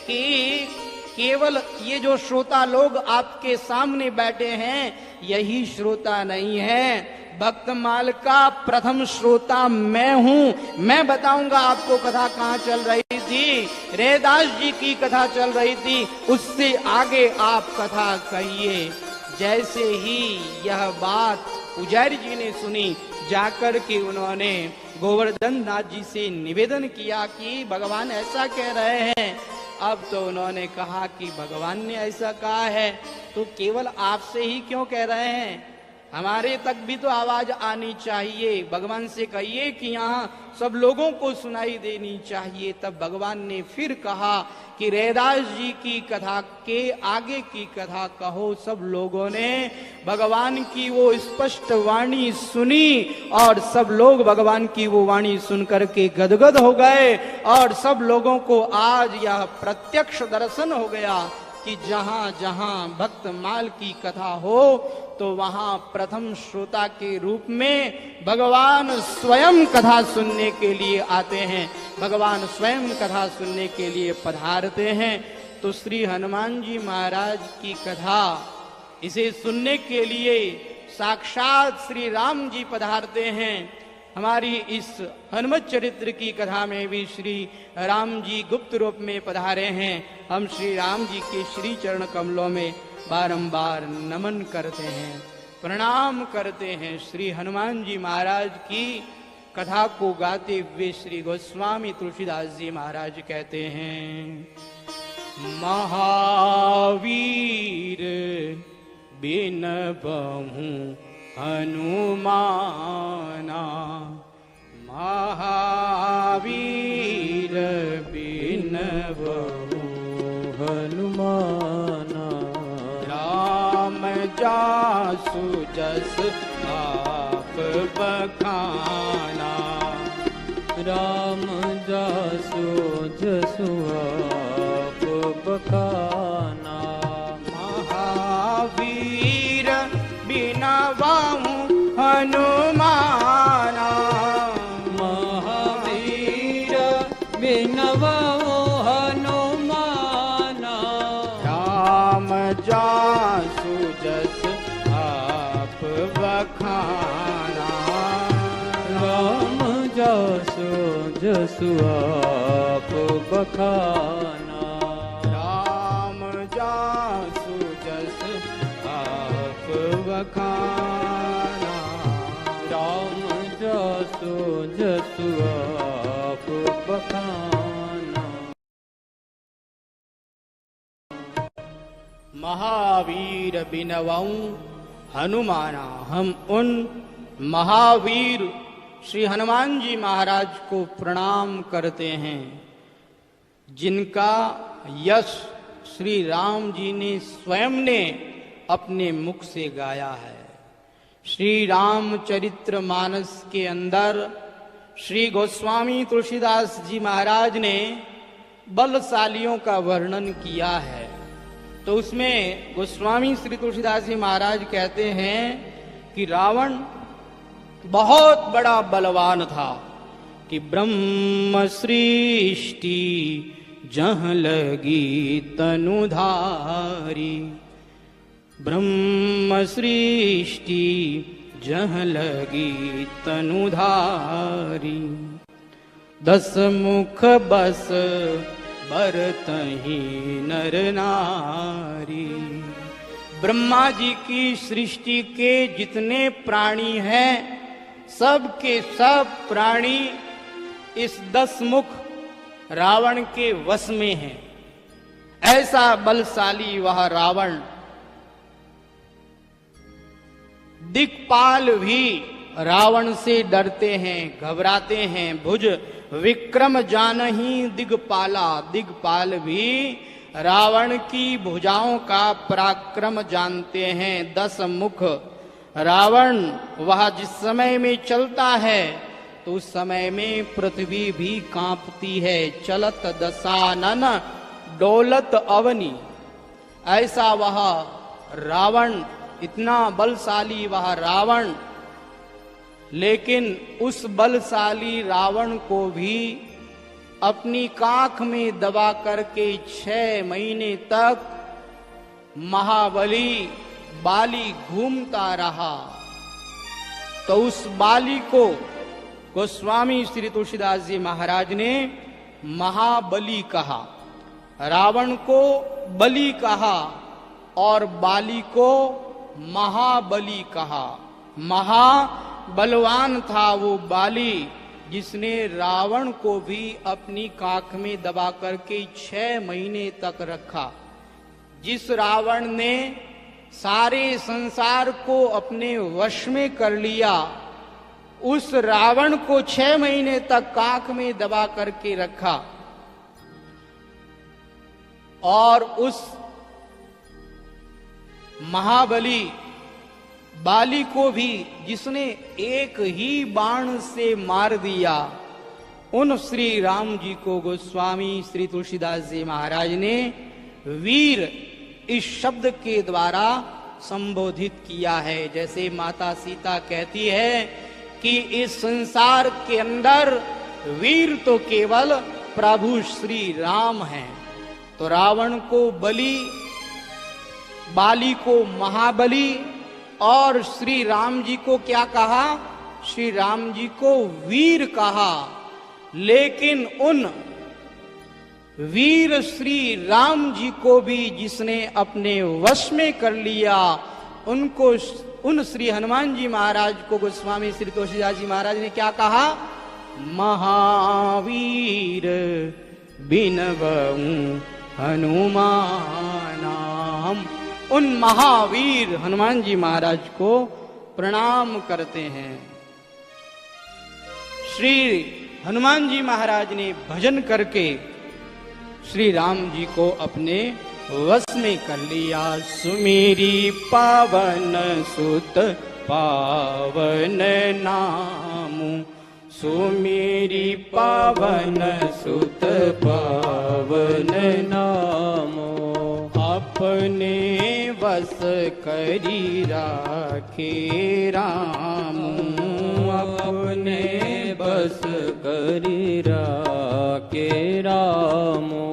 कि केवल ये जो श्रोता लोग आपके सामने बैठे हैं यही श्रोता नहीं है, भक्तमाल का प्रथम श्रोता मैं हूं। मैं बताऊंगा आपको कथा कहां चल रही थी, रैदास जी की कथा चल रही थी, उससे आगे आप कथा कहिए। जैसे ही यह बात पुजारी जी ने सुनी, जाकर के उन्होंने गोवर्धन नाथ जी से निवेदन किया कि भगवान ऐसा कह रहे हैं। अब तो उन्होंने कहा कि भगवान ने ऐसा कहा है तो केवल आपसे ही क्यों कह रहे हैं, हमारे तक भी तो आवाज आनी चाहिए। भगवान से कहिए कि यहाँ सब लोगों को सुनाई देनी चाहिए। तब भगवान ने फिर कहा कि रैदास जी की कथा के आगे की कथा कहो। सब लोगों ने भगवान की वो स्पष्ट वाणी सुनी और सब लोग भगवान की वो वाणी सुन करके गदगद हो गए और सब लोगों को आज यह प्रत्यक्ष दर्शन हो गया कि जहां जहां भक्तमाल की कथा हो तो वहां प्रथम श्रोता के रूप में भगवान स्वयं कथा सुनने के लिए आते हैं, भगवान स्वयं कथा सुनने के लिए पधारते हैं। तो श्री हनुमान जी महाराज की कथा, इसे सुनने के लिए साक्षात श्री राम जी पधारते हैं। हमारी इस हनुमत चरित्र की कथा में भी श्री राम जी गुप्त रूप में पधारे हैं। हम श्री राम जी के श्री चरण कमलों में बारंबार नमन करते हैं, प्रणाम करते हैं। श्री हनुमान जी महाराज की कथा को गाते हुए श्री गोस्वामी तुलसीदास जी महाराज कहते हैं, महावीर बिन बहु हनुमाना, महावीर बिन बहु हनुमाना, राम जासु जस आप बखाना, राम जासु जसु आप बखाना, महावीर बिना बहु हनुमाना, महावीर बिन बहु हनुमाना, राम जासु जस आप बखाना, राम जासु जसु आप बखाना, राम जासु जस आप बखाना, राम जासु जसु आप बखाना, महावीर बिनवऊ हनुमाना। हम उन महावीर श्री हनुमान जी महाराज को प्रणाम करते हैं जिनका यश श्री राम जी ने स्वयं ने अपने मुख से गाया है। श्री रामचरित्र मानस के अंदर श्री गोस्वामी तुलसीदास जी महाराज ने बलशालियों का वर्णन किया है। तो उसमें गोस्वामी श्री तुलसीदास जी महाराज कहते हैं कि रावण बहुत बड़ा बलवान था कि ब्रह्म सृष्टि जहाँ लगी तनुधारी, ब्रह्म सृष्टि जहाँ लगी तनुधारी, दस मुख बस बरतहि नर नारी। ब्रह्मा जी की सृष्टि के जितने प्राणी हैं, सब के सब प्राणी इस 10 मुख रावण के वश में हैं। ऐसा बलशाली वह रावण, दिक्पाल भी रावण से डरते हैं, घबराते हैं। भुज विक्रम जानहि दिगपाला, दिगपाल भी रावण की भुजाओं का पराक्रम जानते हैं। 10 मुख रावण वह जिस समय में चलता है तो उस समय में पृथ्वी भी कांपती है। चलत दशानन डोलत अवनी, ऐसा वह रावण, इतना बलशाली वह रावण। लेकिन उस बलशाली रावण को भी अपनी काख में दबा करके 6 महीने तक महाबली बाली घूमता रहा। तो उस बाली को गोस्वामी श्री तुलसीदास जी महाराज ने महाबली कहा, रावण को बलि कहा और बाली को महाबली कहा। महाबलवान था वो बाली, जिसने रावण को भी अपनी काख में दबा करके 6 महीने तक रखा। जिस रावण ने सारे संसार को अपने वश में कर लिया, उस रावण को 6 महीने तक काख में दबा करके रखा। और उस महाबली बाली को भी जिसने एक ही बाण से मार दिया, उन श्री राम जी को गोस्वामी श्री तुलसीदास जी महाराज ने वीर इस शब्द के द्वारा संबोधित किया है। जैसे माता सीता कहती है कि इस संसार के अंदर वीर तो केवल प्रभु श्री राम हैं। तो रावण को बलि, बाली को महाबली और श्री राम जी को क्या कहा? श्री राम जी को वीर कहा। लेकिन उन वीर श्री राम जी को भी जिसने अपने वश में कर लिया, उनको, उन श्री हनुमान जी महाराज को गोस्वामी श्री तुलसीदास जी महाराज ने क्या कहा? महावीर बिनवऊं हनुमाना। हम उन महावीर हनुमान जी महाराज को प्रणाम करते हैं। श्री हनुमान जी महाराज ने भजन करके श्री राम जी को अपने वश में कर लिया। सुमेरी पावन सुत पावन नामु, सुमेरी पावन सुत पावन नामो। अपने बस करी राखे रामू, अपने बस करी राखे रामो।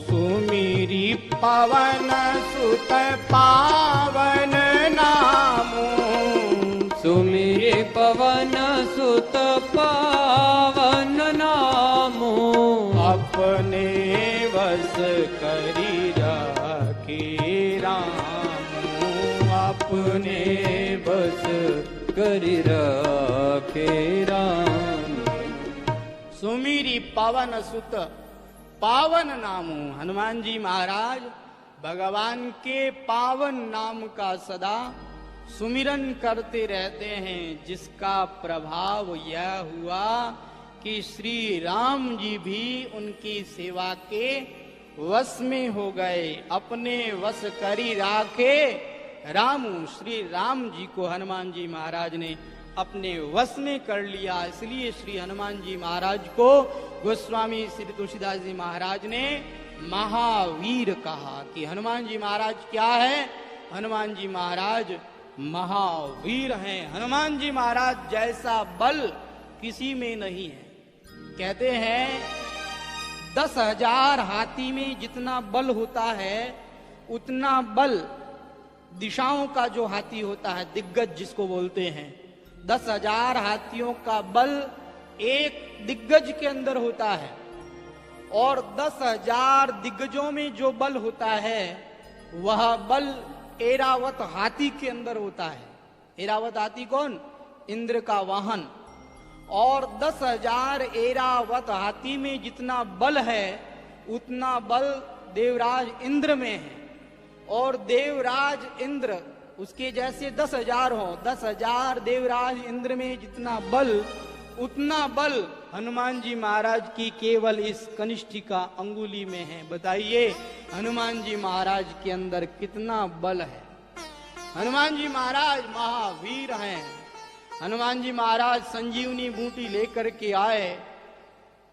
सुमेरी पावन सुत पावन नामो, सुमेरी पवन सुत पावन नामो। अपने बस करी राखे रामू, अपने बस करी राखे राम। सुमेरी पवन सुत पावन नामो। हनुमान जी महाराज भगवान के पावन नाम का सदा सुमिरन करते रहते हैं, जिसका प्रभाव यह हुआ कि श्री राम जी भी उनकी सेवा के वश में हो गए। अपने वश करी राखे रामू, श्री राम जी को हनुमान जी महाराज ने अपने वश में कर लिया। इसलिए श्री हनुमान जी महाराज को गोस्वामी श्री तुलसीदास जी महाराज ने महावीर कहा कि हनुमान जी महाराज क्या है? हनुमान जी महाराज महावीर हैं। हनुमान जी महाराज जैसा बल किसी में नहीं है। कहते हैं 10,000 हाथी में जितना बल होता है, उतना बल दिशाओं का जो हाथी होता है, दिग्गज जिसको बोलते हैं, 10,000 हाथियों का बल एक दिग्गज के अंदर होता है और 10,000 दिग्गजों में जो बल होता है वह बल ऐरावत हाथी के अंदर होता है। ऐरावत हाथी कौन? इंद्र का वाहन। और 10,000 ऐरावत हाथी में जितना बल है उतना बल देवराज इंद्र में है। और देवराज इंद्र उसके जैसे 10,000 हो, 10,000 देवराज इंद्र में जितना बल उतना बल हनुमान जी महाराज की केवल इस कनिष्ठिका अंगुली में है। बताइए हनुमान जी महाराज के अंदर कितना बल है। हनुमान जी महाराज महावीर हैं। हनुमान जी महाराज संजीवनी बूटी लेकर के आए।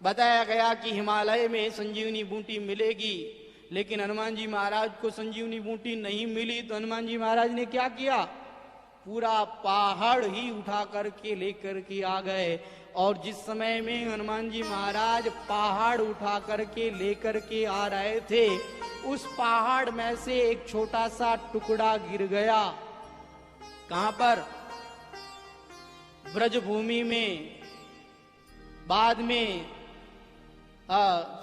बताया गया कि हिमालय में संजीवनी बूटी मिलेगी, लेकिन हनुमान जी महाराज को संजीवनी बूटी नहीं मिली तो हनुमान जी महाराज ने क्या किया? पूरा पहाड़ ही उठा करके लेकर के आ गए। और जिस समय में हनुमान जी महाराज पहाड़ उठा करके लेकर के आ रहे थे उस पहाड़ में से एक छोटा सा टुकड़ा गिर गया। कहां पर? ब्रजभूमि में। बाद में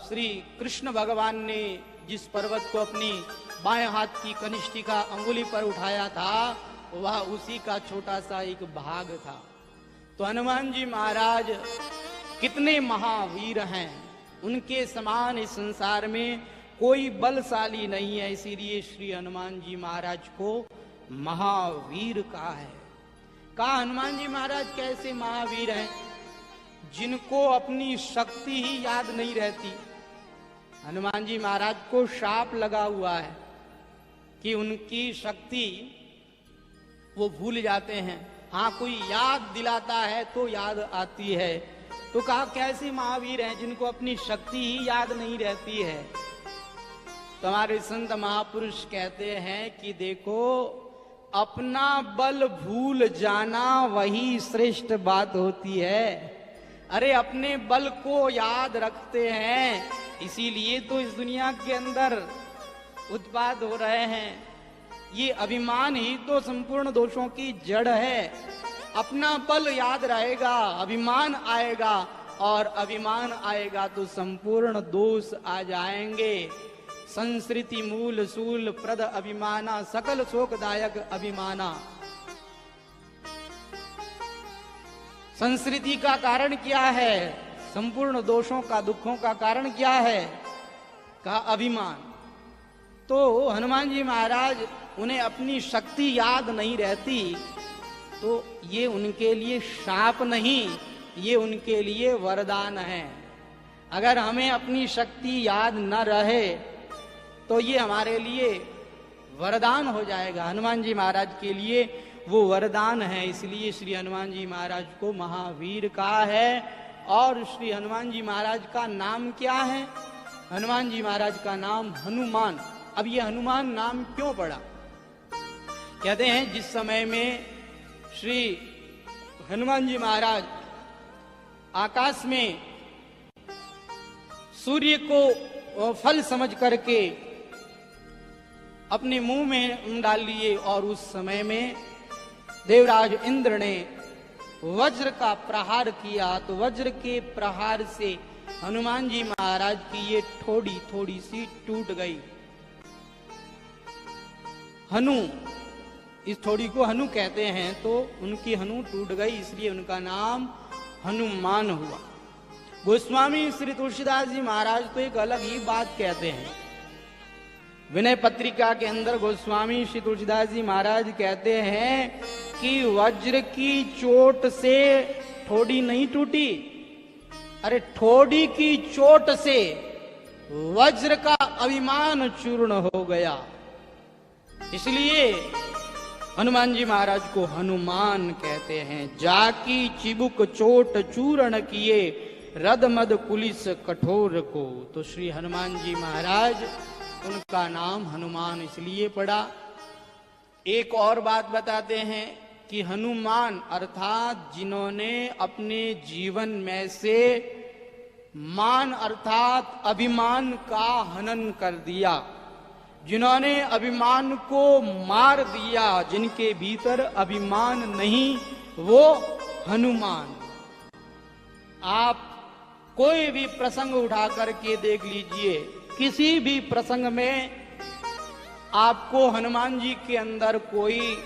श्री कृष्ण भगवान ने जिस पर्वत को अपनी बाएं हाथ की कनिष्ठिका अंगुली पर उठाया था वह उसी का छोटा सा एक भाग था। तो हनुमान जी महाराज कितने महावीर हैं। उनके समान इस संसार में कोई बलशाली नहीं है, इसीलिए श्री हनुमान जी महाराज को महावीर कहा है। कहा हनुमान जी महाराज कैसे महावीर हैं? जिनको अपनी शक्ति ही याद नहीं रहती। हनुमान जी महाराज को शाप लगा हुआ है कि उनकी शक्ति वो भूल जाते हैं। हाँ, कोई याद दिलाता है तो याद आती है। तो कहा कैसे महावीर हैं जिनको अपनी शक्ति ही याद नहीं रहती है। तो हमारे संत महापुरुष कहते हैं कि देखो, अपना बल भूल जाना वही श्रेष्ठ बात होती है। अरे अपने बल को याद रखते हैं, इसीलिए तो इस दुनिया के अंदर उत्पाद हो रहे हैं। ये अभिमान ही तो संपूर्ण दोषों की जड़ है। अपना बल याद रहेगा, अभिमान आएगा, और अभिमान आएगा तो संपूर्ण दोष आ जाएंगे। संस्कृति मूल सूल प्रद अभिमाना, सकल शोकदायक अभिमाना। संस्कृति का कारण क्या है? संपूर्ण दोषों का, दुखों का कारण क्या है? का अभिमान। तो हनुमान जी महाराज, उन्हें अपनी शक्ति याद नहीं रहती, तो ये उनके लिए शाप नहीं, ये उनके लिए वरदान है। अगर हमें अपनी शक्ति याद न रहे तो ये हमारे लिए वरदान हो जाएगा। हनुमान जी महाराज के लिए वो वरदान है, इसलिए श्री हनुमान जी महाराज को महावीर कहा है। और श्री हनुमान जी महाराज का नाम क्या है? हनुमान जी महाराज का नाम हनुमान। अब ये हनुमान नाम क्यों पड़ा? कहते हैं जिस समय में श्री हनुमान जी महाराज आकाश में सूर्य को फल समझ करके अपने मुंह में डाल लिए, और उस समय में देवराज इंद्र ने वज्र का प्रहार किया, तो वज्र के प्रहार से हनुमान जी महाराज की ये ठोड़ी थोड़ी सी टूट गई। हनु, इस थोड़ी को हनु कहते हैं, तो उनकी हनु टूट गई, इसलिए उनका नाम हनुमान हुआ। गोस्वामी श्री तुलसीदास जी महाराज तो एक अलग ही बात कहते हैं। विनय पत्रिका के अंदर गोस्वामी श्री तुलसीदास जी महाराज कहते हैं कि वज्र की चोट से ठोड़ी नहीं टूटी, अरे ठोड़ी की चोट से वज्र का अभिमान चूर्ण हो गया। इसलिए हनुमान जी महाराज को हनुमान कहते हैं। जाकी चिबुक चोट चूर्ण किए, रद मद पुलिस कठोर को। तो श्री हनुमान जी महाराज, उनका नाम हनुमान इसलिए पड़ा। एक और बात बताते हैं कि हनुमान अर्थात जिन्होंने अपने जीवन में से मान अर्थात अभिमान का हनन कर दिया, जिन्होंने अभिमान को मार दिया, जिनके भीतर अभिमान नहीं, वो हनुमान। आप कोई भी प्रसंग उठा करके देख लीजिए, किसी भी प्रसंग में आपको हनुमान जी के अंदर कोई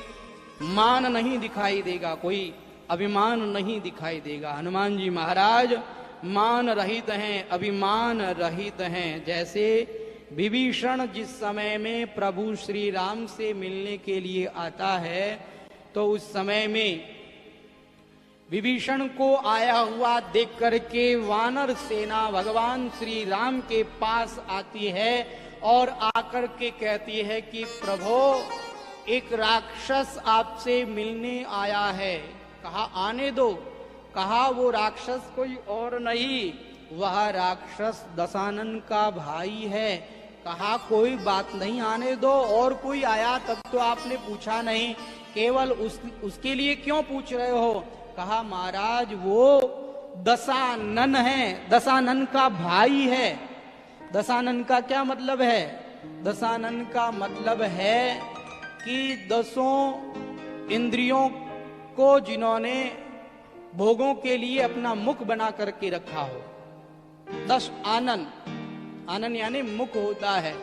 मान नहीं दिखाई देगा, कोई अभिमान नहीं दिखाई देगा। हनुमान जी महाराज मान रहित हैं, अभिमान रहित हैं। जैसे विभीषण जिस समय में प्रभु श्री राम से मिलने के लिए आता है, तो उस समय में विभीषण को आया हुआ देख करके वानर सेना भगवान श्री राम के पास आती है और आकर के कहती है कि प्रभु, एक राक्षस आपसे मिलने आया है। कहा आने दो। कहा वो राक्षस कोई और नहीं, वह राक्षस दशानन का भाई है। कहा कोई बात नहीं, आने दो। और कोई आया तब तो आपने पूछा नहीं, केवल उसके लिए क्यों पूछ रहे हो? कहा महाराज वो दशानन है, दशानन का भाई है। दशानन का क्या मतलब है? दशानन का मतलब है कि 10 इंद्रियों को जिन्होंने भोगों के लिए अपना मुख बना करके रखा हो। 10 आनन, आनन यानी मुख होता है।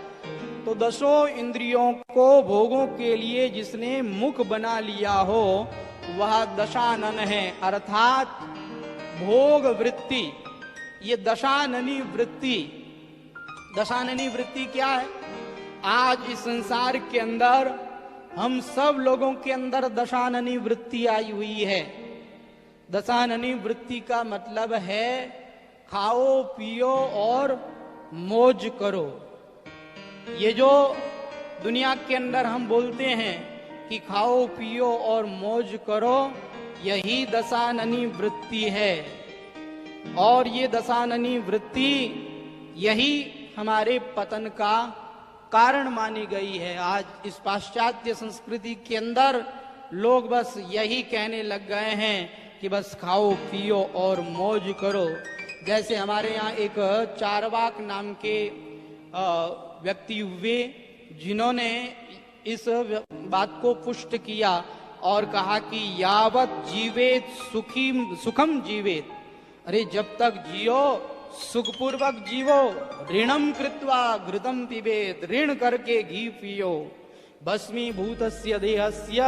तो 10 इंद्रियों को भोगों के लिए जिसने मुख बना लिया हो, वह दशानन है। अर्थात भोग वृत्ति, ये दशाननी वृत्ति। दशाननी वृत्ति क्या है? आज इस संसार के अंदर हम सब लोगों के अंदर दशाननी वृत्ति आई हुई है। दशाननी वृत्ति का मतलब है खाओ पियो और मौज करो। ये जो दुनिया के अंदर हम बोलते हैं कि खाओ पियो और मौज करो, यही दशाननी वृत्ति है। और ये दशाननी वृत्ति यही हमारे पतन का कारण मानी गई है। आज इस पाश्चात्य संस्कृति के अंदर लोग बस यही कहने लग गए हैं कि बस खाओ पियो और मौज करो। जैसे हमारे यहाँ एक चारवाक नाम के व्यक्ति हुए, जिन्होंने इस बात को पुष्ट किया और कहा कि यावत जीवेत सुखम जीवेत। अरे जब तक जियो सुखपूर्वक जीवो, ऋणम कृत्वा घृतम पिबेत, ऋण करके घी पियो। भस्मीभूतस्य देहस्य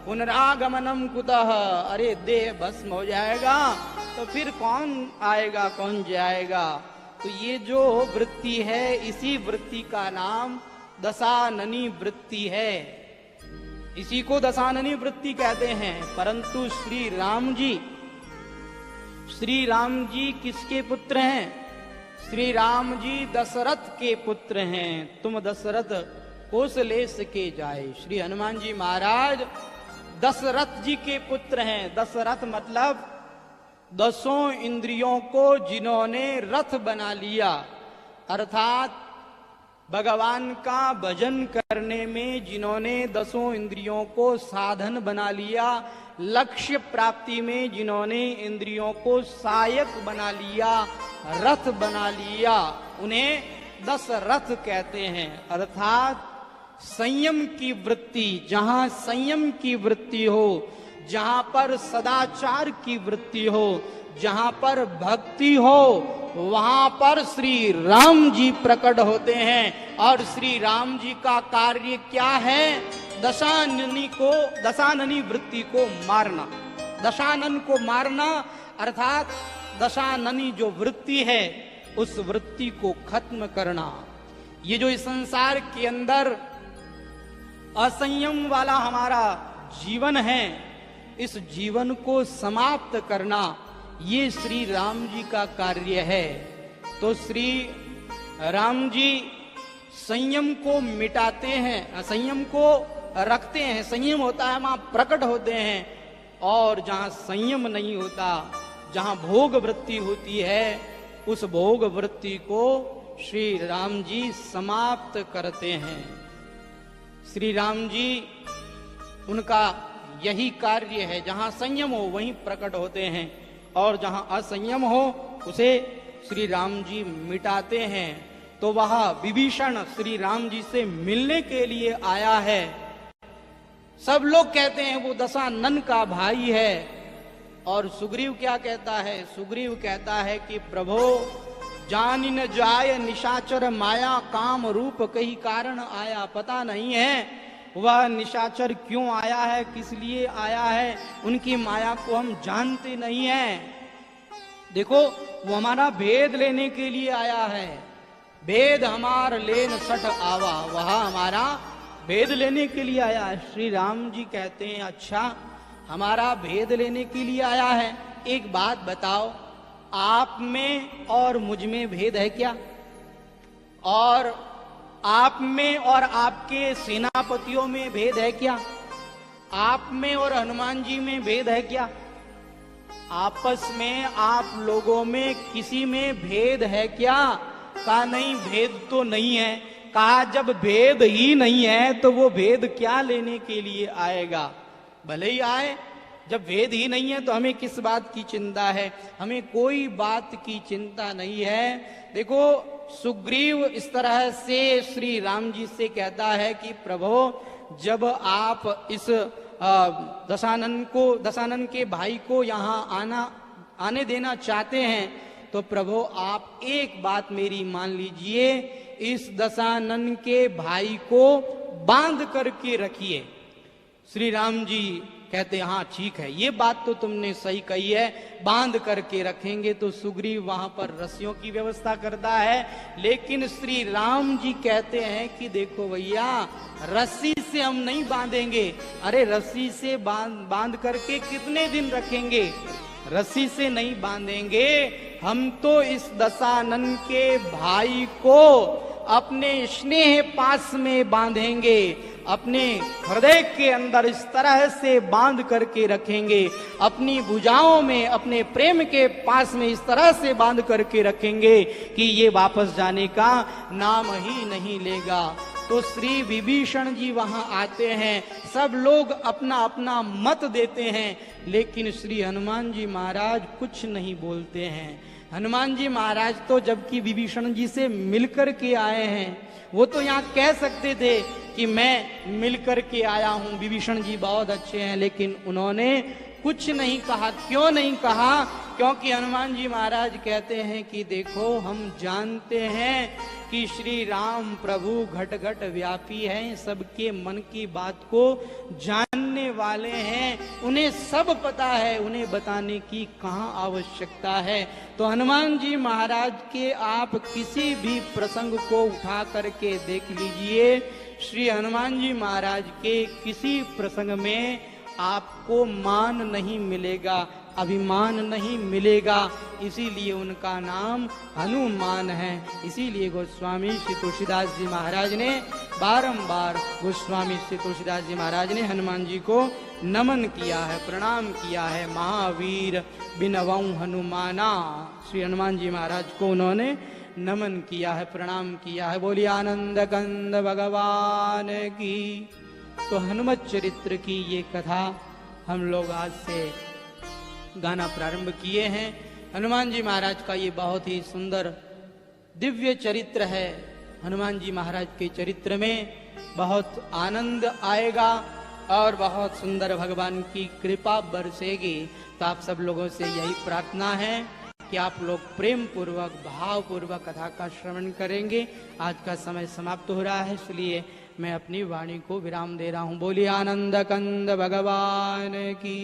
पुनरागमनम कुतः। अरे देह भस्म हो जाएगा तो फिर कौन आएगा, कौन जाएगा? तो ये जो वृत्ति है, इसी वृत्ति का नाम दशाननी वृत्ति है। इसी को दशाननी वृत्ति कहते हैं। परंतु श्री राम जी किसके पुत्र हैं? श्री राम जी दशरथ के पुत्र हैं। तुम दशरथ कौशलेश के जाए। श्री हनुमान जी महाराज दशरथ जी के पुत्र हैं। दशरथ मतलब 10 इंद्रियों को जिन्होंने रथ बना लिया, अर्थात भगवान का भजन करने में जिन्होंने 10 इंद्रियों को साधन बना लिया, लक्ष्य प्राप्ति में जिन्होंने इंद्रियों को सहायक बना लिया, रथ बना लिया, उन्हें दशरथ कहते हैं। अर्थात संयम की वृत्ति, जहां संयम की वृत्ति हो, जहां पर सदाचार की वृत्ति हो, जहां पर भक्ति हो, वहां पर श्री राम जी प्रकट होते हैं। और श्री राम जी का कार्य क्या है? दशाननी वृत्ति को मारना, दशानन को मारना, अर्थात दशाननी जो वृत्ति है उस वृत्ति को खत्म करना। ये जो इस संसार के अंदर असंयम वाला हमारा जीवन है, इस जीवन को समाप्त करना, ये श्री राम जी का कार्य है। तो श्री राम जी संयम को मिटाते हैं, संयम को रखते हैं। संयम होता है वहां प्रकट होते हैं। और जहां संयम नहीं होता, जहां भोग वृत्ति होती है, उस भोग वृत्ति को श्री राम जी समाप्त करते हैं। श्री राम जी, उनका यही कार्य है। जहां संयम हो वहीं प्रकट होते हैं, और जहां असंयम हो उसे श्री राम जी मिटाते हैं। तो वह विभीषण श्री राम जी से मिलने के लिए आया है। सब लोग कहते हैं वो दशानन का भाई है, और सुग्रीव क्या कहता है? सुग्रीव कहता है कि प्रभो जान न जाय निशाचर माया, काम रूप कई कारण आया। पता नहीं है वह निशाचर क्यों आया है, किस लिए आया है, उनकी माया को हम जानते नहीं हैं। देखो वो हमारा भेद लेने के लिए आया है। भेद हमार लेन सठ आवा, वह हमारा भेद लेने के लिए आया है। श्री राम जी कहते हैं अच्छा हमारा भेद लेने के लिए आया है। एक बात बताओ, आप में और मुझ में भेद है क्या? और आप में और आपके सेनापतियों में भेद है क्या? आप में और हनुमान जी में भेद है क्या? आपस में आप लोगों में किसी में भेद है क्या? कहा नहीं, भेद तो नहीं है। कहा जब भेद ही नहीं है तो वो भेद क्या लेने के लिए आएगा? भले ही आए, जब भेद ही नहीं है तो हमें किस बात की चिंता है? हमें कोई बात की चिंता नहीं है। देखो सुग्रीव इस तरह से श्री राम जी से कहता है कि प्रभु जब आप इस दशानन के भाई को यहाँ आने देना चाहते हैं तो प्रभु आप एक बात मेरी मान लीजिए, इस दशानन के भाई को बांध करके रखिए। श्री राम जी कहते हैं हाँ ठीक है, ये बात तो तुमने सही कही है, बांध करके रखेंगे। तो सुग्रीव वहां पर रस्सियों की व्यवस्था करता है, लेकिन श्री राम जी कहते हैं कि देखो भैया रस्सी से हम नहीं बांधेंगे। अरे रस्सी से बांध करके कितने दिन रखेंगे? रस्सी से नहीं बांधेंगे, हम तो इस दशानन के भाई को अपने स्नेह पास में बांधेंगे, अपने हृदय के अंदर इस तरह से बांध करके रखेंगे, अपनी भुजाओं में अपने प्रेम के पास में इस तरह से बांध करके रखेंगे कि ये वापस जाने का नाम ही नहीं लेगा। तो श्री विभीषण जी वहां आते हैं, सब लोग अपना अपना मत देते हैं, लेकिन श्री हनुमान जी महाराज कुछ नहीं बोलते हैं। हनुमान जी महाराज तो जबकि विभीषण जी से मिलकर के आए हैं, वो तो यहाँ कह सकते थे कि मैं मिलकर के आया हूं, विभीषण जी बहुत अच्छे हैं, लेकिन उन्होंने कुछ नहीं कहा। क्यों नहीं कहा? क्योंकि हनुमान जी महाराज कहते हैं कि देखो हम जानते हैं कि श्री राम प्रभु घट घट व्यापी हैं, सबके मन की बात को जानने वाले हैं, उन्हें सब पता है, उन्हें बताने की कहाँ आवश्यकता है। तो हनुमान जी महाराज के आप किसी भी प्रसंग को उठा करके देख लीजिए, श्री हनुमान जी महाराज के किसी प्रसंग में आपको मान नहीं मिलेगा, अभिमान नहीं मिलेगा, इसीलिए उनका नाम हनुमान है। इसीलिए गोस्वामी श्री तुलसीदास जी महाराज ने बारंबार गोस्वामी श्री तुलसीदास जी महाराज ने हनुमान जी को नमन किया है, प्रणाम किया है। महावीर बिनवऊं हनुमाना, श्री हनुमान जी महाराज को उन्होंने नमन किया है, प्रणाम किया है। बोलिए आनंद कंद भगवान की। तो हनुमत चरित्र की ये कथा हम लोग आज से गाना प्रारंभ किए हैं। हनुमान जी महाराज का ये बहुत ही सुंदर दिव्य चरित्र है। हनुमान जी महाराज के चरित्र में बहुत आनंद आएगा और बहुत सुंदर भगवान की कृपा बरसेगी। तो आप सब लोगों से यही प्रार्थना है कि आप लोग प्रेम पूर्वक भाव पूर्वक कथा का श्रवण करेंगे। आज का समय समाप्त हो रहा है, इसलिए मैं अपनी वाणी को विराम दे रहा हूँ। बोलिए आनंद कंद भगवान की।